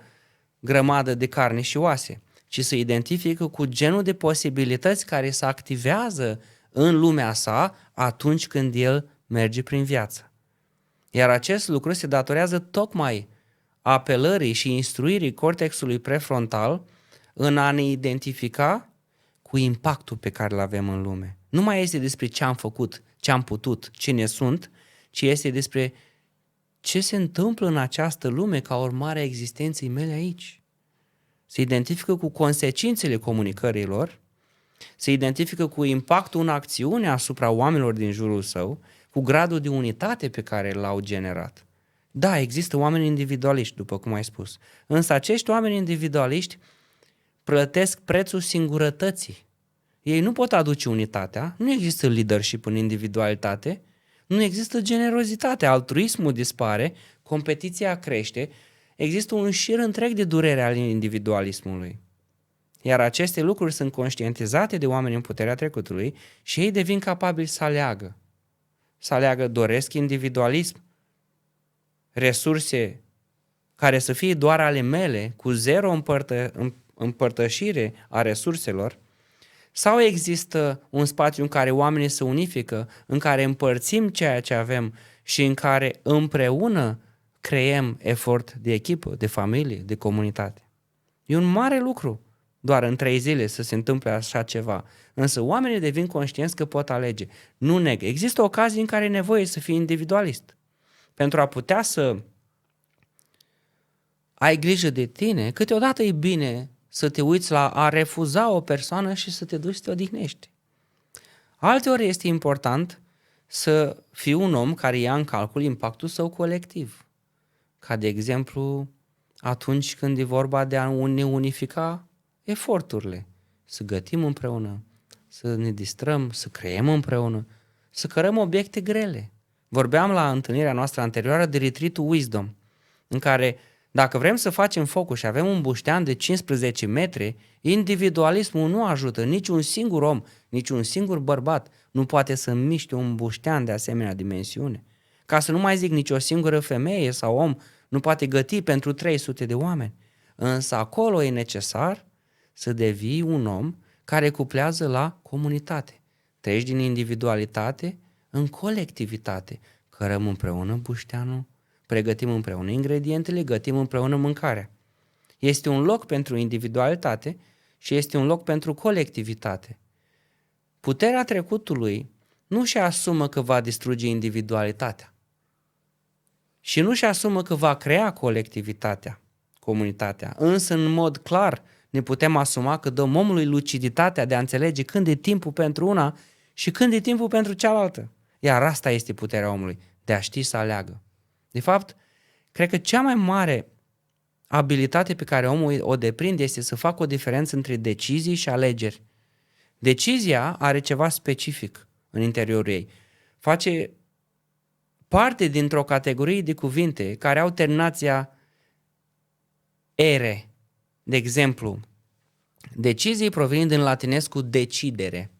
grămadă de carne și oase, ci se identifică cu genul de posibilități care se activează în lumea sa atunci când el merge prin viață. Iar acest lucru se datorează tocmai apelării și instruirii cortexului prefrontal în a ne identifica cu impactul pe care îl avem în lume. Nu mai este despre ce am făcut, ce am putut, cine sunt, ci este despre ce se întâmplă în această lume ca urmare a existenței mele aici. Se identifică cu consecințele comunicărilor, se identifică cu impactul în acțiune asupra oamenilor din jurul său, cu gradul de unitate pe care l-au generat. Da, există oameni individualiști, după cum ai spus, însă acești oameni individualiști plătesc prețul singurătății. Ei nu pot aduce unitatea, nu există leadership în individualitate, nu există generozitate, altruismul dispare, competiția crește, există un șir întreg de durere al individualismului. Iar aceste lucruri sunt conștientizate de oameni în puterea trecutului și ei devin capabili să aleagă. Să aleagă, doresc individualism, resurse care să fie doar ale mele, cu zero împărtășire a resurselor, sau există un spațiu în care oamenii se unifică, în care împărțim ceea ce avem și în care împreună creăm efort de echipă, de familie, de comunitate. E un mare lucru doar în 3 zile să se întâmple așa ceva, însă oamenii devin conștienți că pot alege. Nu neg. Există ocazii în care e nevoie să fii individualist. Pentru a putea să ai grijă de tine, câteodată e bine să te uiți la a refuza o persoană și să te duci să te odihnești. Alteori este important să fii un om care ia în calcul impactul său colectiv. Ca de exemplu, atunci când e vorba de a ne unifica eforturile, să gătim împreună, să ne distrăm, să creăm împreună, să cărăm obiecte grele. Vorbeam la întâlnirea noastră anterioară de Retreat-ul Wisdom, în care dacă vrem să facem focul și avem un buștean de 15 metri, individualismul nu ajută. Niciun singur om, niciun singur bărbat nu poate să miște un buștean de asemenea dimensiune. Ca să nu mai zic, nici o singură femeie sau om nu poate găti pentru 300 de oameni. Însă acolo e necesar să devii un om care cuplează la comunitate. Treci din individualitate în colectivitate. Cărăm împreună bușteanul, pregătim împreună ingredientele, gătim împreună mâncarea. Este un loc pentru individualitate și este un loc pentru colectivitate. Puterea trecutului nu și asumă că va distruge individualitatea și nu și asumă că va crea colectivitatea, comunitatea. Însă, în mod clar, ne putem asuma că dăm omului luciditatea de a înțelege când e timpul pentru una și când e timpul pentru cealaltă. Iar asta este puterea omului, de a ști să aleagă. De fapt, cred că cea mai mare abilitate pe care omul o deprinde este să facă o diferență între decizii și alegeri. Decizia are ceva specific în interiorul ei. Face parte dintr-o categorie de cuvinte care au terminația ere. De exemplu, decizii provin din latinescul decidere,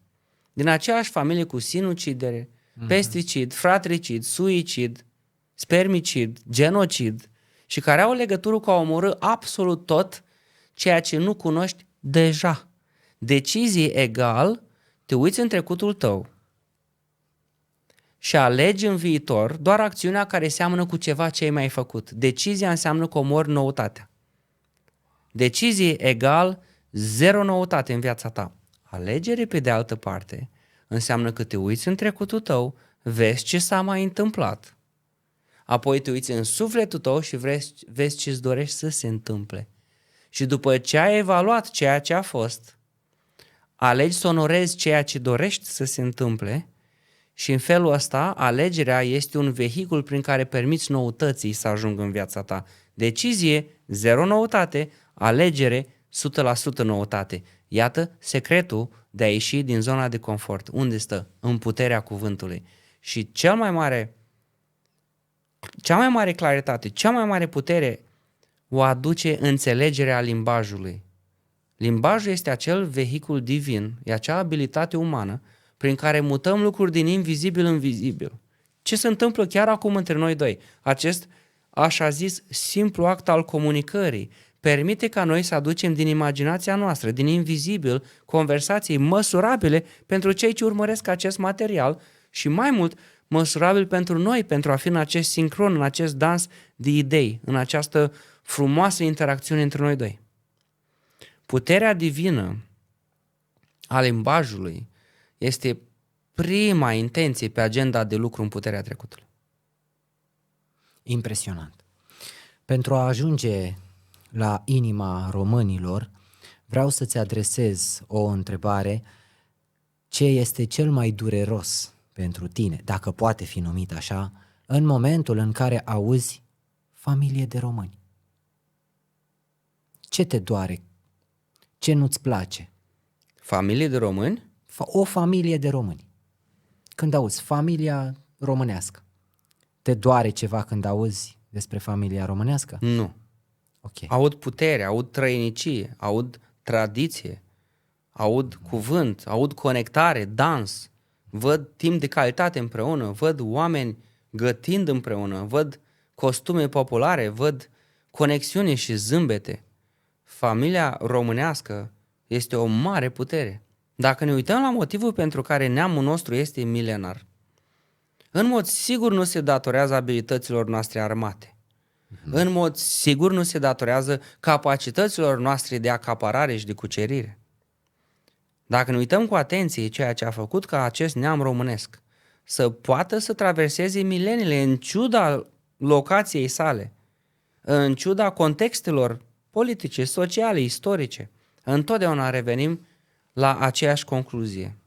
din aceeași familie cu sinucidere, pesticid, fratricid, suicid, spermicid, genocid și care au legătură cu a omorî absolut tot ceea ce nu cunoști deja. Decizii egal, te uiți în trecutul tău și alegi în viitor doar acțiunea care seamănă cu ceva ce ai mai făcut. Decizia înseamnă că omori noutatea. Decizie egal, zero noutate în viața ta. Alegere, pe de altă parte, înseamnă că te uiți în trecutul tău, vezi ce s-a mai întâmplat. Apoi te uiți în sufletul tău și vezi ce îți dorești să se întâmple. Și după ce ai evaluat ceea ce a fost, alegi să onorezi ceea ce dorești să se întâmple și în felul ăsta alegerea este un vehicul prin care permiți noutății să ajungă în viața ta. Decizie, zero noutate, alegere, 100% noutate. Iată secretul de a ieși din zona de confort. Unde stă? În puterea cuvântului. Și cea mai mare claritate, cea mai mare putere o aduce înțelegerea limbajului. Limbajul este acel vehicul divin, e acea abilitate umană prin care mutăm lucruri din invizibil în vizibil. Ce se întâmplă chiar acum între noi doi? Acest, așa zis, simplu act al comunicării permite ca noi să aducem din imaginația noastră, din invizibil, conversații măsurabile pentru cei ce urmăresc acest material și mai mult măsurabil pentru noi, pentru a fi în acest sincron, în acest dans de idei, în această frumoasă interacțiune între noi doi. Puterea divină a limbajului este prima intenție pe agenda de lucru în puterea trecutului. Impresionant. Pentru a ajunge la inima românilor, vreau să-ți adresez o întrebare. Ce este cel mai dureros pentru tine, dacă poate fi numit așa, în momentul în care auzi familie de români? Ce te doare? Ce nu-ți place? Familie de români? O familie de români. Când auzi familia românească, te doare ceva când auzi despre familia românească? Nu. Ok. Aud putere, aud trăinicie, aud tradiție, aud cuvânt, aud conectare, dans, văd timp de calitate împreună, văd oameni gătind împreună, văd costume populare, văd conexiune și zâmbete. Familia românească este o mare putere. Dacă ne uităm la motivul pentru care neamul nostru este milenar, în mod sigur nu se datorează abilităților noastre armate. În mod sigur nu se datorează capacităților noastre de acaparare și de cucerire. Dacă ne uităm cu atenție ceea ce a făcut ca acest neam românesc să poată să traverseze mileniile în ciuda locației sale, în ciuda contextelor politice, sociale, istorice, întotdeauna revenim la aceeași concluzie.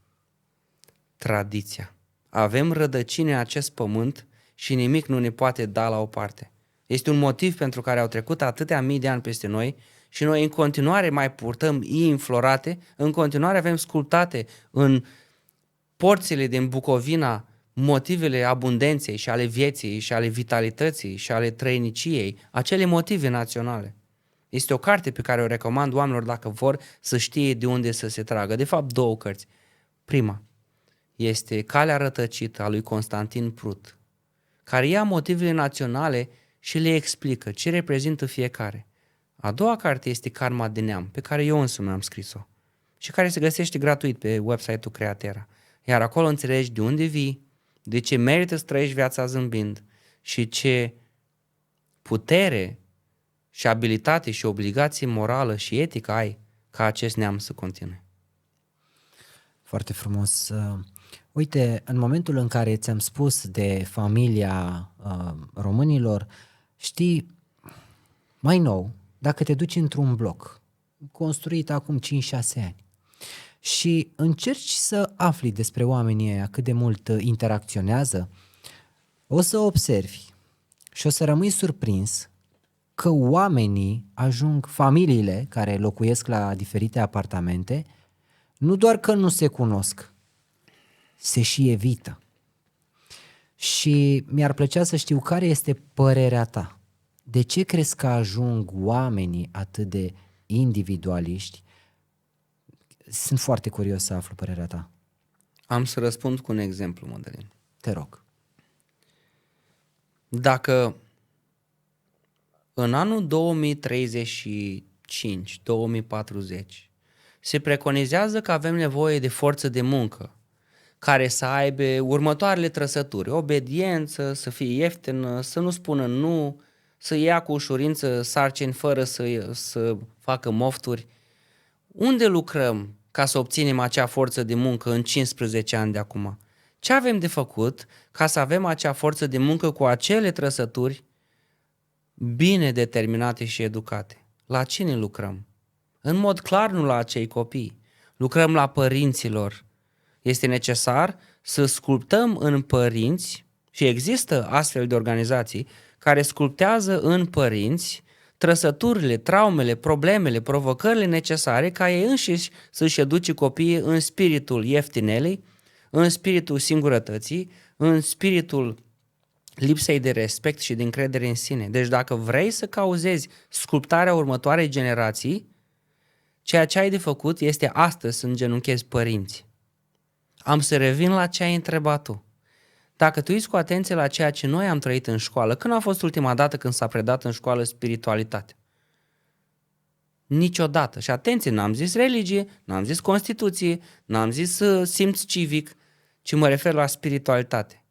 Tradiția. Avem rădăcini în acest pământ și nimic nu ne poate da la o parte. Este un motiv pentru care au trecut atâtea mii de ani peste noi și noi în continuare mai purtăm ii înflorate, în continuare avem sculptate în porțile din Bucovina motivele abundenței și ale vieții și ale vitalității și ale trăiniciei, acele motive naționale. Este o carte pe care o recomand oamenilor dacă vor să știe de unde să se tragă. De fapt, două cărți. Prima este Calea rătăcită a lui Constantin Prut, care ia motivele naționale și le explică ce reprezintă fiecare. A doua carte este Karma de neam, pe care eu însumi am scris-o și care se găsește gratuit pe website-ul Createra. Iar acolo înțelegi de unde vii, de ce merită să trăiești viața zâmbind și ce putere și abilitate și obligație morală și etică ai ca acest neam să continue. Foarte frumos. Uite, în momentul în care ți-am spus de familia românilor, știi, mai nou, dacă te duci într-un bloc construit acum 5-6 ani și încerci să afli despre oamenii ăia cât de mult interacționează, o să observi și o să rămâi surprins că oamenii ajung, familiile care locuiesc la diferite apartamente, nu doar că nu se cunosc, se și evită. Și mi-ar plăcea să știu care este părerea ta. De ce crezi că ajung oamenii atât de individualiști? Sunt foarte curios să aflu părerea ta. Am să răspund cu un exemplu, Mădălin. Te rog. Dacă în anul 2035-2040 se preconizează că avem nevoie de forță de muncă care să aibă următoarele trăsături: obediență, să fie ieftină, să nu spună nu, să ia cu ușurință sarcini fără să facă mofturi. Unde lucrăm ca să obținem acea forță de muncă în 15 ani de acum? Ce avem de făcut ca să avem acea forță de muncă cu acele trăsături bine determinate și educate? La cine lucrăm? În mod clar nu la acei copii. Lucrăm la părinților. Este necesar să sculptăm în părinți, și există astfel de organizații care sculptează în părinți trăsăturile, traumele, problemele, provocările necesare ca ei înșiși să-și educe copiii în spiritul ieftinelei, în spiritul singurătății, în spiritul lipsei de respect și de încredere în sine. Deci dacă vrei să cauzezi sculptarea următoarei generații, ceea ce ai de făcut este astăzi să îngenunchezi părinți. Am să revin la ce ai întrebat tu. Dacă tu uiți cu atenție la ceea ce noi am trăit în școală, când a fost ultima dată când s-a predat în școală spiritualitate? Niciodată. Și atenție, n-am zis religie, n-am zis Constituție, n-am zis simț civic, ci mă refer la spiritualitate.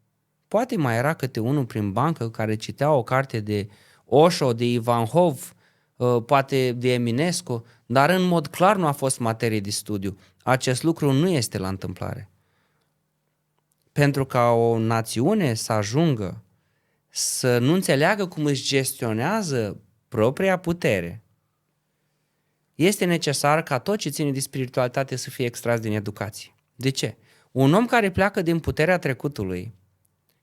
Poate mai era câte unul prin bancă care citea o carte de Osho, de Ivanhoe, poate de Eminescu, dar în mod clar nu a fost materie de studiu. Acest lucru nu este la întâmplare. Pentru ca o națiune să ajungă să nu înțeleagă cum își gestionează propria putere, este necesar ca tot ce ține de spiritualitate să fie extras din educație. De ce? Un om care pleacă din puterea trecutului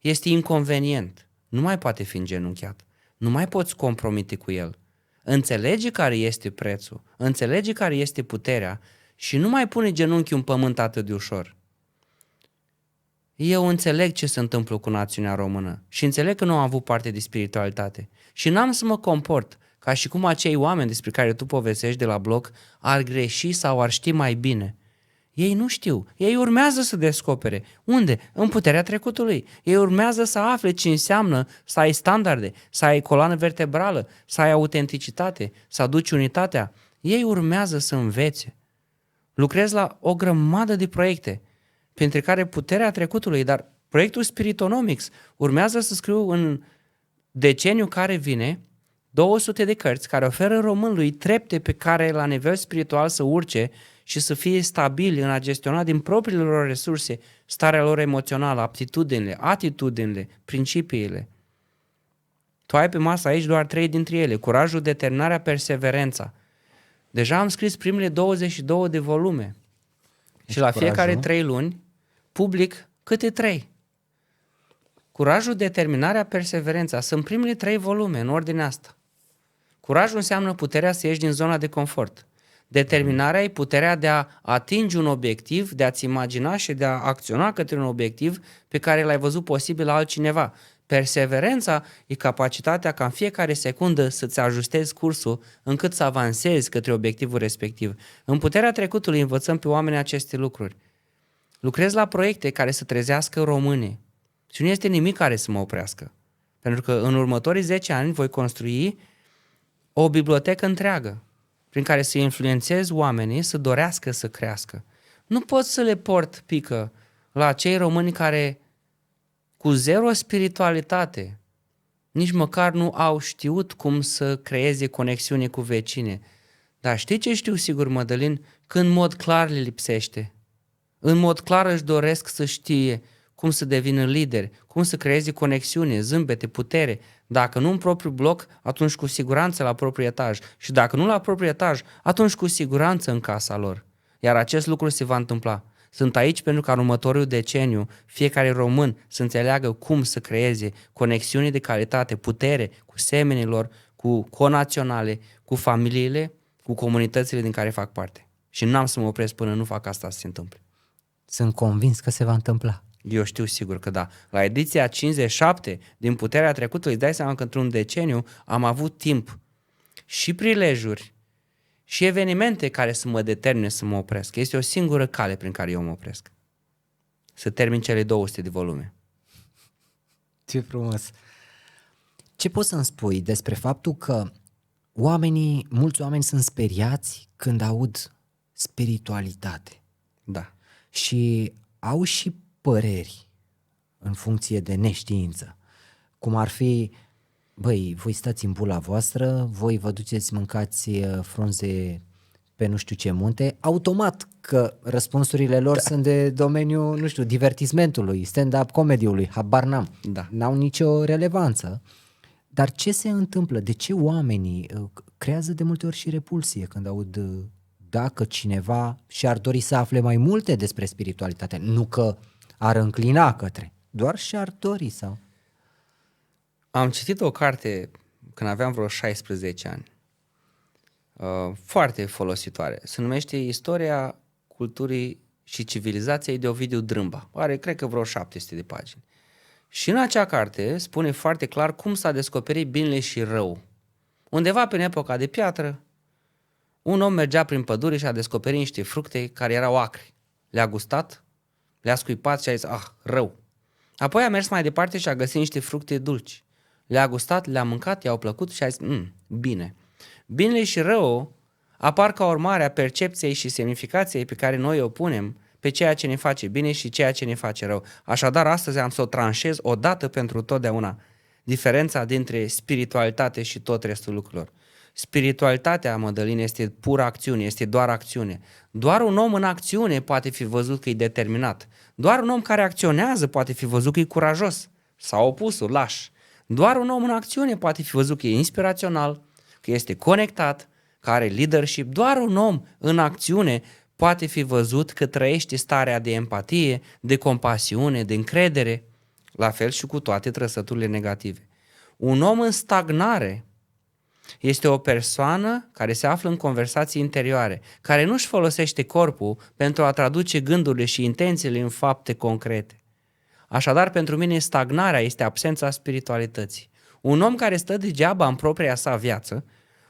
este inconvenient, nu mai poate fi îngenunchiat, nu mai poți compromite cu el. Înțelege care este prețul, înțelege care este puterea și nu mai pune genunchiul în pământ atât de ușor. Eu înțeleg ce se întâmplă cu națiunea română și înțeleg că nu am avut parte de spiritualitate și n-am să mă comport ca și cum acei oameni despre care tu povestești de la bloc ar greși sau ar ști mai bine. Ei nu știu, ei urmează să descopere. Unde? În puterea trecutului. Ei urmează să afle ce înseamnă să ai standarde, să ai coloană vertebrală, să ai autenticitate, să aduci unitatea. Ei urmează să învețe. Lucrez la o grămadă de proiecte, printre care puterea trecutului, dar proiectul Spiritonomics urmează să scriu în deceniu care vine 200 de cărți care oferă românului trepte pe care la nivel spiritual să urce și să fie stabili în a gestiona din propriile lor resurse starea lor emoțională, aptitudinile, atitudinile, principiile. Tu ai pe masă aici doar 3 dintre ele: curajul, determinarea, perseverența. Deja am scris primele 22 de volume și la fiecare 3 luni public câte 3. Curajul, determinarea, perseverența sunt primele 3 volume în ordinea asta. Curajul înseamnă puterea să ieși din zona de confort. Determinarea e puterea de a atinge un obiectiv, de a-ți imagina și de a acționa către un obiectiv pe care l-ai văzut posibil la altcineva. Perseverența e capacitatea ca în fiecare secundă să-ți ajustezi cursul încât să avansezi către obiectivul respectiv. În puterea trecutului învățăm pe oameni aceste lucruri. Lucrez la proiecte care să trezească românii și nu este nimic care să mă oprească. Pentru că în următorii 10 ani voi construi o bibliotecă întreagă prin care să influențez oamenii să dorească să crească. Nu pot să le port pică la cei români care cu zero spiritualitate nici măcar nu au știut cum să creeze conexiune cu vecine. Dar știi ce știu sigur, Mădălin? Că în mod clar le lipsește. În mod clar își doresc să știe cum să devină lideri, cum să creeze conexiune, zâmbete, putere. Dacă nu în propriul bloc, atunci cu siguranță la propriul etaj. Și dacă nu la propriul etaj, atunci cu siguranță în casa lor. Iar acest lucru se va întâmpla. Sunt aici pentru ca în următorul deceniu fiecare român să înțeleagă cum să creeze conexiuni de calitate, putere cu semenilor, cu conaționale, cu familiile, cu comunitățile din care fac parte. Și n-am să mă opresc până nu fac asta să se întâmple. Sunt convins că se va întâmpla. Eu știu sigur că da. La ediția 57 din Puterea Trecutului, îți dai seama că într-un deceniu am avut timp și prilejuri și evenimente care să mă determine să mă opresc. Este o singură cale prin care eu mă opresc. Să termin cele 200 de volume. Ce frumos! Ce poți să-mi spui despre faptul că mulți oameni sunt speriați când aud spiritualitate? Da. Și au și păreri în funcție de neștiință. Cum ar fi, băi, voi stați în bula voastră, voi vă duceți, mâncați frunze pe nu știu ce munte, automat că răspunsurile lor sunt de domeniul, nu știu, divertismentului, stand-up comedy-ului, habar n-am. Da. N-au nicio relevanță. Dar ce se întâmplă? De ce oamenii creează de multe ori și repulsie când aud dacă cineva și-ar dori să afle mai multe despre spiritualitate? Nu că ar înclina către, doar și-ar dori sau... Am citit o carte când aveam vreo 16 ani, foarte folositoare. Se numește Istoria culturii și civilizației de Ovidiu Drâmba. Are, cred că, vreo 700 de pagini. Și în acea carte spune foarte clar cum s-a descoperit binele și rău. Undeva prin epoca de piatră, un om mergea prin pădure și a descoperit niște fructe care erau acre. Le-a gustat, le-a scuipat și a zis, rău. Apoi a mers mai departe și a găsit niște fructe dulci. Le-a gustat, le-a mâncat, i-au plăcut și a zis, bine. Binele și rău apar ca urmare a percepției și semnificației pe care noi o punem pe ceea ce ne face bine și ceea ce ne face rău. Așadar, astăzi am să o tranșez odată pentru totdeauna diferența dintre spiritualitate și tot restul lucrurilor. Spiritualitatea, Mădălin, este pură acțiune, este doar acțiune. Doar un om în acțiune poate fi văzut că e determinat. Doar un om care acționează poate fi văzut că e curajos sau opusul, laș. Doar un om în acțiune poate fi văzut că e inspirațional, că este conectat, că are leadership. Doar un om în acțiune poate fi văzut că trăiește starea de empatie, de compasiune, de încredere, la fel și cu toate trăsăturile negative. Un om în stagnare este o persoană care se află în conversații interioare, care nu-și folosește corpul pentru a traduce gândurile și intențiile în fapte concrete. Așadar, pentru mine, stagnarea este absența spiritualității. Un om care stă degeaba în propria sa viață,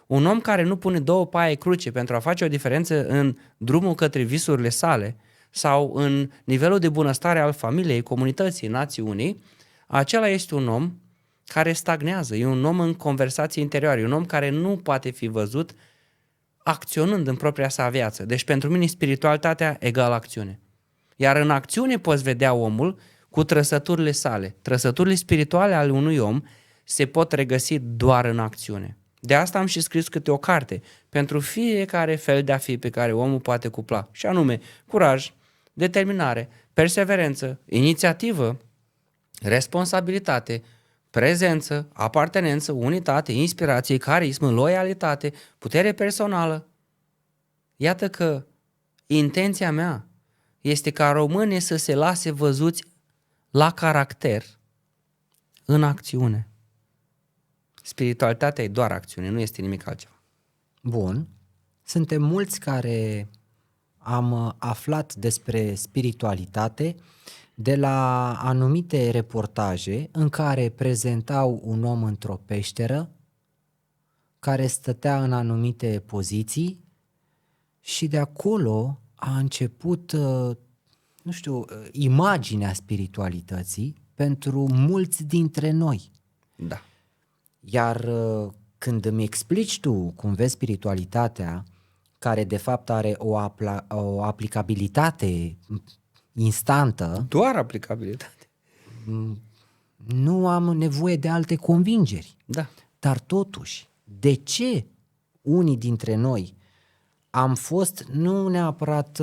un om care nu pune două paie cruce pentru a face o diferență în drumul către visurile sale sau în nivelul de bunăstare al familiei, comunității, națiunii, acela este un om care stagnează, e un om în conversații interioare, e un om care nu poate fi văzut acționând în propria sa viață. Deci pentru mine spiritualitatea egală acțiune. Iar în acțiune poți vedea omul cu trăsăturile sale. Trăsăturile spirituale ale unui om se pot regăsi doar în acțiune. De asta am și scris câte o carte pentru fiecare fel de a fi pe care omul poate cupla. Și anume, curaj, determinare, perseverență, inițiativă, responsabilitate, prezență, apartenență, unitate, inspirație, carismă, loialitate, putere personală. Iată că intenția mea este ca românii să se lase văzuți la caracter în acțiune. Spiritualitatea e doar acțiune, nu este nimic altceva. Bun. Suntem mulți care am aflat despre spiritualitate de la anumite reportaje în care prezentau un om într-o peșteră care stătea în anumite poziții și de acolo a început, nu știu, imaginea spiritualității pentru mulți dintre noi. Da. Iar când îmi explici tu cum vezi spiritualitatea, care de fapt are o aplicabilitate instantă, Doar aplicabilitate. nu am nevoie de alte convingeri. Da. Dar totuși, de ce unii dintre noi am fost nu neapărat,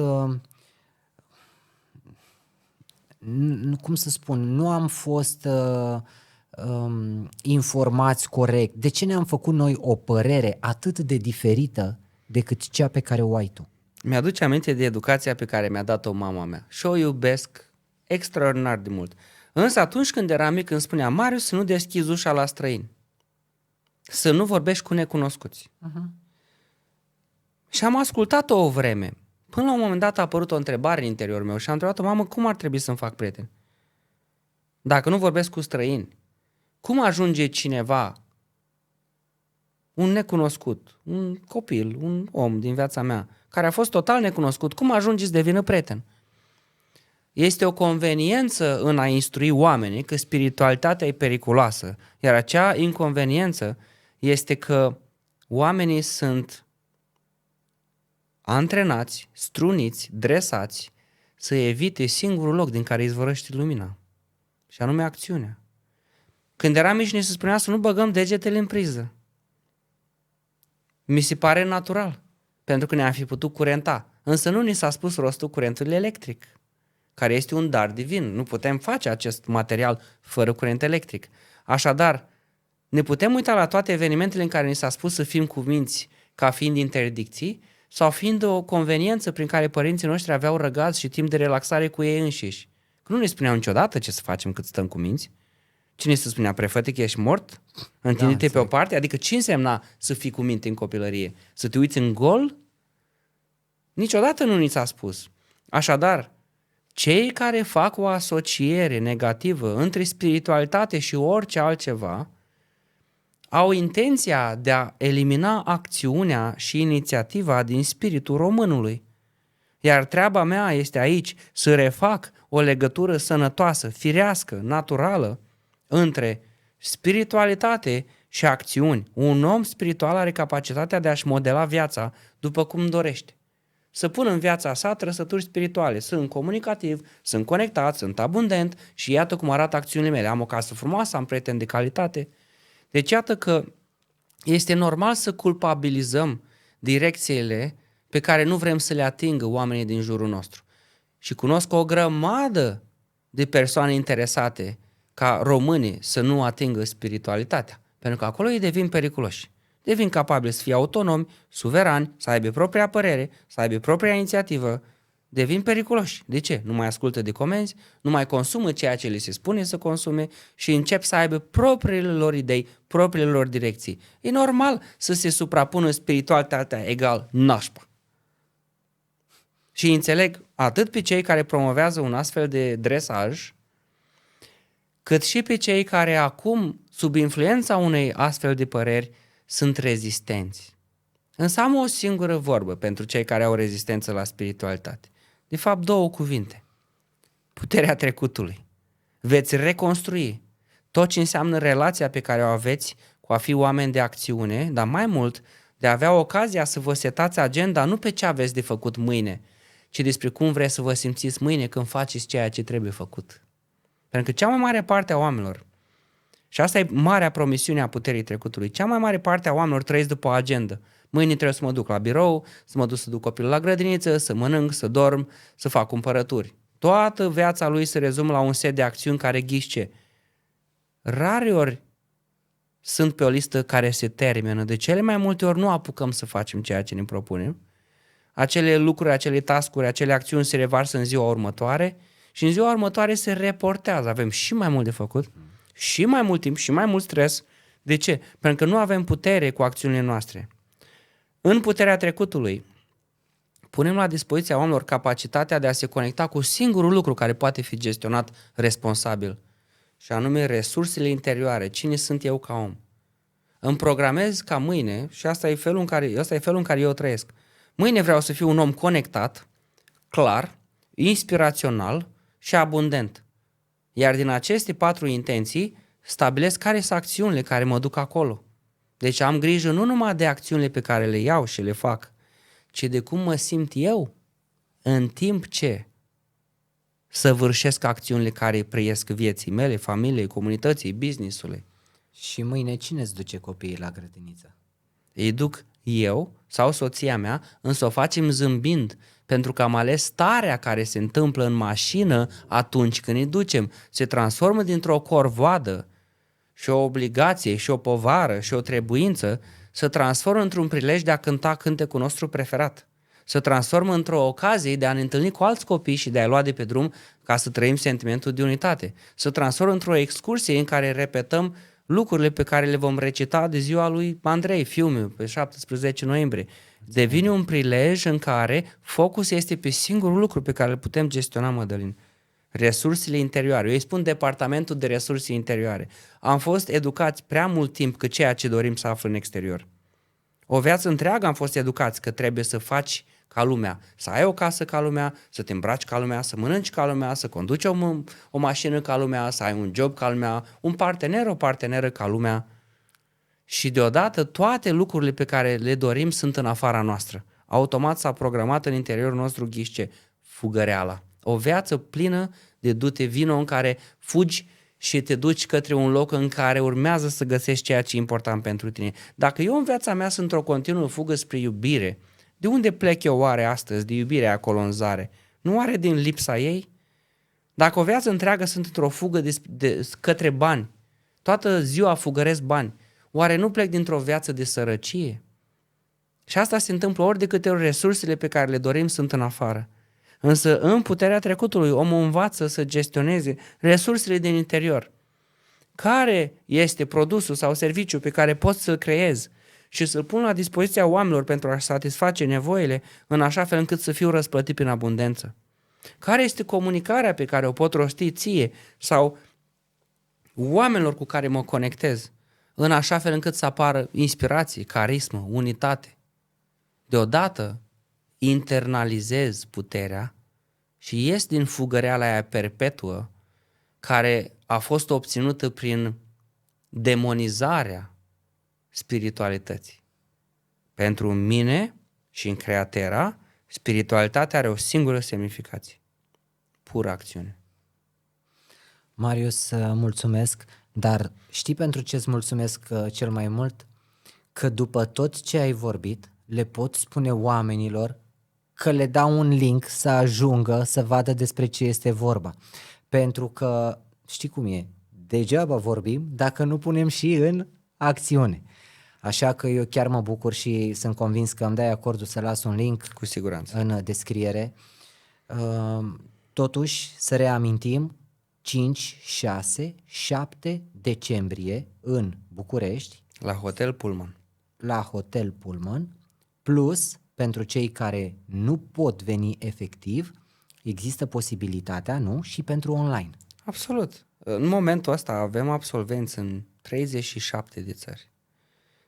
cum să spun, nu am fost informați corect? De ce ne-am făcut noi o părere atât de diferită decât cea pe care o ai tu? Mi-aduce aminte de educația pe care mi-a dat-o mama mea și o iubesc extraordinar de mult. Însă atunci când eram mic îmi spunea: Marius, să nu deschizi ușa la străini, să nu vorbești cu necunoscuți. Și am ascultat-o o vreme. Până la un moment dat a apărut o întrebare în interiorul meu și am întrebat-o: mamă, cum ar trebui să-mi fac prieteni? Dacă nu vorbesc cu străini, cum ajunge cineva, un necunoscut, un copil, un om din viața mea, care a fost total necunoscut, cum ajunge să devină prieten? Este o conveniență în a instrui oamenii că spiritualitatea e periculoasă, iar acea inconveniență este că oamenii sunt antrenați, struniți, dresați să evite singurul loc din care izvorăște lumina, și anume acțiunea. Când eram mici, ni se spunea să nu băgăm degetele în priză. Mi se pare natural, pentru că ne-am fi putut curenta, însă nu ni s-a spus rostul curentului electric, care este un dar divin. Nu putem face acest material fără curent electric. Așadar, ne putem uita la toate evenimentele în care ni s-a spus să fim cuminți ca fiind interdicții sau fiind o conveniență prin care părinții noștri aveau răgaz și timp de relaxare cu ei înșiși. Că nu ne spuneau niciodată ce să facem cât stăm cuminți. Cine se spunea? Prefăte că ești mort? Întinde-te pe o parte? Adică ce însemna să fii cu minte în copilărie? Să te uiți în gol? Niciodată nu ni s-a spus. Așadar, cei care fac o asociere negativă între spiritualitate și orice altceva au intenția de a elimina acțiunea și inițiativa din spiritul românului. Iar treaba mea este aici să refac o legătură sănătoasă, firească, naturală, între spiritualitate și acțiuni. Un om spiritual are capacitatea de a-și modela viața după cum dorește. Să pună în viața sa trăsături spirituale. Sunt comunicativ, sunt conectat, sunt abundent și iată cum arată acțiunile mele. Am o casă frumoasă, am prieteni de calitate. Deci iată că este normal să culpabilizăm direcțiile pe care nu vrem să le atingă oamenii din jurul nostru. Și cunosc o grămadă de persoane interesate ca românii să nu atingă spiritualitatea. Pentru că acolo ei devin periculoși. Devin capabili să fie autonomi, suverani, să aibă propria părere, să aibă propria inițiativă. Devin periculoși. De ce? Nu mai ascultă de comenzi, nu mai consumă ceea ce li se spune să consume și încep să aibă propriile lor idei, propriile lor direcții. E normal să se suprapună spiritualitatea egal nașpa. Și înțeleg atât pe cei care promovează un astfel de dresaj, cât și pe cei care acum, sub influența unei astfel de păreri, sunt rezistenți. Însă am o singură vorbă pentru cei care au rezistență la spiritualitate. De fapt, două cuvinte. Puterea trecutului. Veți reconstrui tot ce înseamnă relația pe care o aveți cu a fi oameni de acțiune, dar mai mult de a avea ocazia să vă setați agenda nu pe ce aveți de făcut mâine, ci despre cum vreți să vă simțiți mâine când faceți ceea ce trebuie făcut. Pentru că cea mai mare parte a oamenilor, și asta e marea promisiune a puterii trecutului, cea mai mare parte a oamenilor trăiesc după o agendă. Mâine trebuie să mă duc la birou, să mă duc să duc copilul la grădiniță, să mănânc, să dorm, să fac cumpărături. Toată viața lui se rezumă la un set de acțiuni care ghiște. Rare ori sunt pe o listă care se termină. De cele mai multe ori nu apucăm să facem ceea ce ne propunem. Acele lucruri, acele task-uri, acele acțiuni se revarsă în ziua următoare și în ziua următoare se reportează. Avem și mai mult de făcut, și mai mult timp, și mai mult stres. De ce? Pentru că nu avem putere cu acțiunile noastre. În puterea trecutului, punem la dispoziția oamenilor capacitatea de a se conecta cu singurul lucru care poate fi gestionat responsabil, și anume resursele interioare. Cine sunt eu ca om? Îmi programez ca mâine, și ăsta e felul în care eu trăiesc. Mâine vreau să fiu un om conectat, clar, inspirațional și abundent. Iar din aceste 4 intenții stabilesc care sunt acțiunile care mă duc acolo. Deci am grijă nu numai de acțiunile pe care le iau și le fac, ci de cum mă simt eu în timp ce săvârșesc acțiunile care preiesc vieții mele, familiei, comunității, business-ului. Și mâine cine îți duce copiii la grădiniță? Îi duc eu sau soția mea, însă o facem zâmbind, pentru că am ales starea care se întâmplă în mașină atunci când îi ducem. Se transformă dintr-o corvoadă și o obligație și o povară și o trebuință, se transformă într-un prilej de a cânta cântecul nostru preferat. Se transformă într-o ocazie de a ne întâlni cu alți copii și de a-i lua de pe drum ca să trăim sentimentul de unitate. Se transformă într-o excursie în care repetăm lucrurile pe care le vom recita de ziua lui Andrei, fiul meu, pe 17 noiembrie. Devine un prilej în care focus este pe singurul lucru pe care îl putem gestiona, Mădălin. Resursele interioare. Eu îi spun departamentul de resurse interioare. Am fost educați prea mult timp că ceea ce dorim să află în exterior. O viață întreagă am fost educați că trebuie să faci ca lumea, să ai o casă ca lumea, să te îmbraci ca lumea, să mănânci ca lumea, să conduci o mașină ca lumea, să ai un job ca lumea, un partener, o parteneră ca lumea. Și deodată toate lucrurile pe care le dorim sunt în afara noastră. Automat s-a programat în interiorul nostru ghișce, fugăreala. O viață plină de dute vino în care fugi și te duci către un loc în care urmează să găsești ceea ce e important pentru tine. Dacă eu în viața mea sunt într-o continuă fugă spre iubire, de unde plec eu oare astăzi de iubirea acolo în zare? Nu oare din lipsa ei? Dacă o viață întreagă sunt într-o fugă către bani, toată ziua fugăresc bani, oare nu plec dintr-o viață de sărăcie? Și asta se întâmplă ori de câte ori resursele pe care le dorim sunt în afară. Însă în puterea trecutului omul învață să gestioneze resursele din interior. Care este produsul sau serviciul pe care pot să-l creez și să-l pun la dispoziția oamenilor pentru a satisface nevoile în așa fel încât să fiu răsplătit prin abundență? Care este comunicarea pe care o pot rosti ție sau oamenilor cu care mă conectez în așa fel încât să apară inspirație, carismă, unitate? Deodată internalizez puterea și ies din fugăreala aia perpetuă care a fost obținută prin demonizarea spiritualității. Pentru mine și în Createra, spiritualitatea are o singură semnificație. Pură acțiune. Marius, mulțumesc, dar știi pentru ce îți mulțumesc cel mai mult? Că după tot ce ai vorbit, le pot spune oamenilor că le dau un link să ajungă să vadă despre ce este vorba. Pentru că, știi cum e, degeaba vorbim dacă nu punem și în acțiune. Așa că eu chiar mă bucur și sunt convins că îmi dai acordul să las un link Cu siguranță. în descriere. Totuși, să reamintim, 5, 6, 7 decembrie în București, La Hotel Pullman. la Hotel Pullman, plus pentru cei care nu pot veni efectiv, există posibilitatea, nu? Și pentru online. Absolut. În momentul ăsta avem absolvenți în 37 de țări.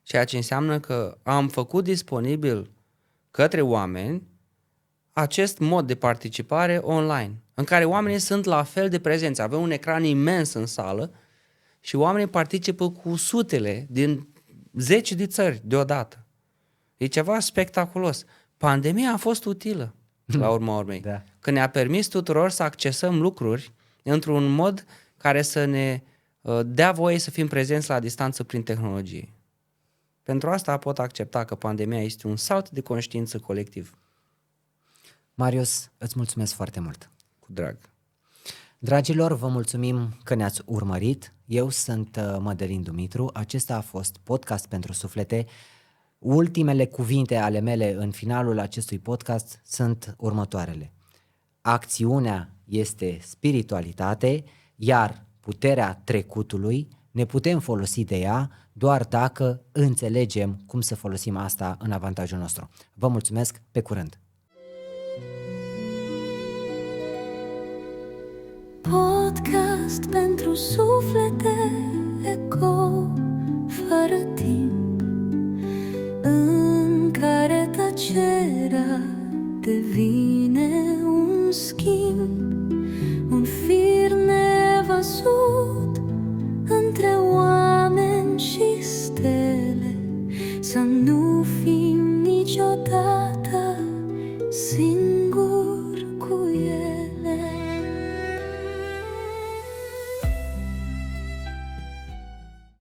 Ceea ce înseamnă că am făcut disponibil către oameni acest mod de participare online, în care oamenii sunt la fel de prezenți. Avem un ecran imens în sală și oamenii participă cu sutele din 10 de țări deodată. E ceva spectaculos. Pandemia a fost utilă, la urma urmei, Da. că ne-a permis tuturor să accesăm lucruri într-un mod care să ne dea voie să fim prezenți la distanță prin tehnologie. Pentru asta pot accepta că pandemia este un salt de conștiință colectiv. Marius, îți mulțumesc foarte mult. Cu drag. Dragilor, vă mulțumim că ne-ați urmărit. Eu sunt Mădălin Dumitru. Acesta a fost Podcast pentru Suflete. Ultimele cuvinte ale mele în finalul acestui podcast sunt următoarele. Acțiunea este spiritualitate, iar puterea trecutului ne putem folosi de ea doar dacă înțelegem cum să folosim asta în avantajul nostru. Vă mulțumesc, pe curând! Podcast pentru suflete eco fără timp, în care tăcerea devine un schimb, un fir nevăzut între oameni și stele, să nu fim niciodată singuri.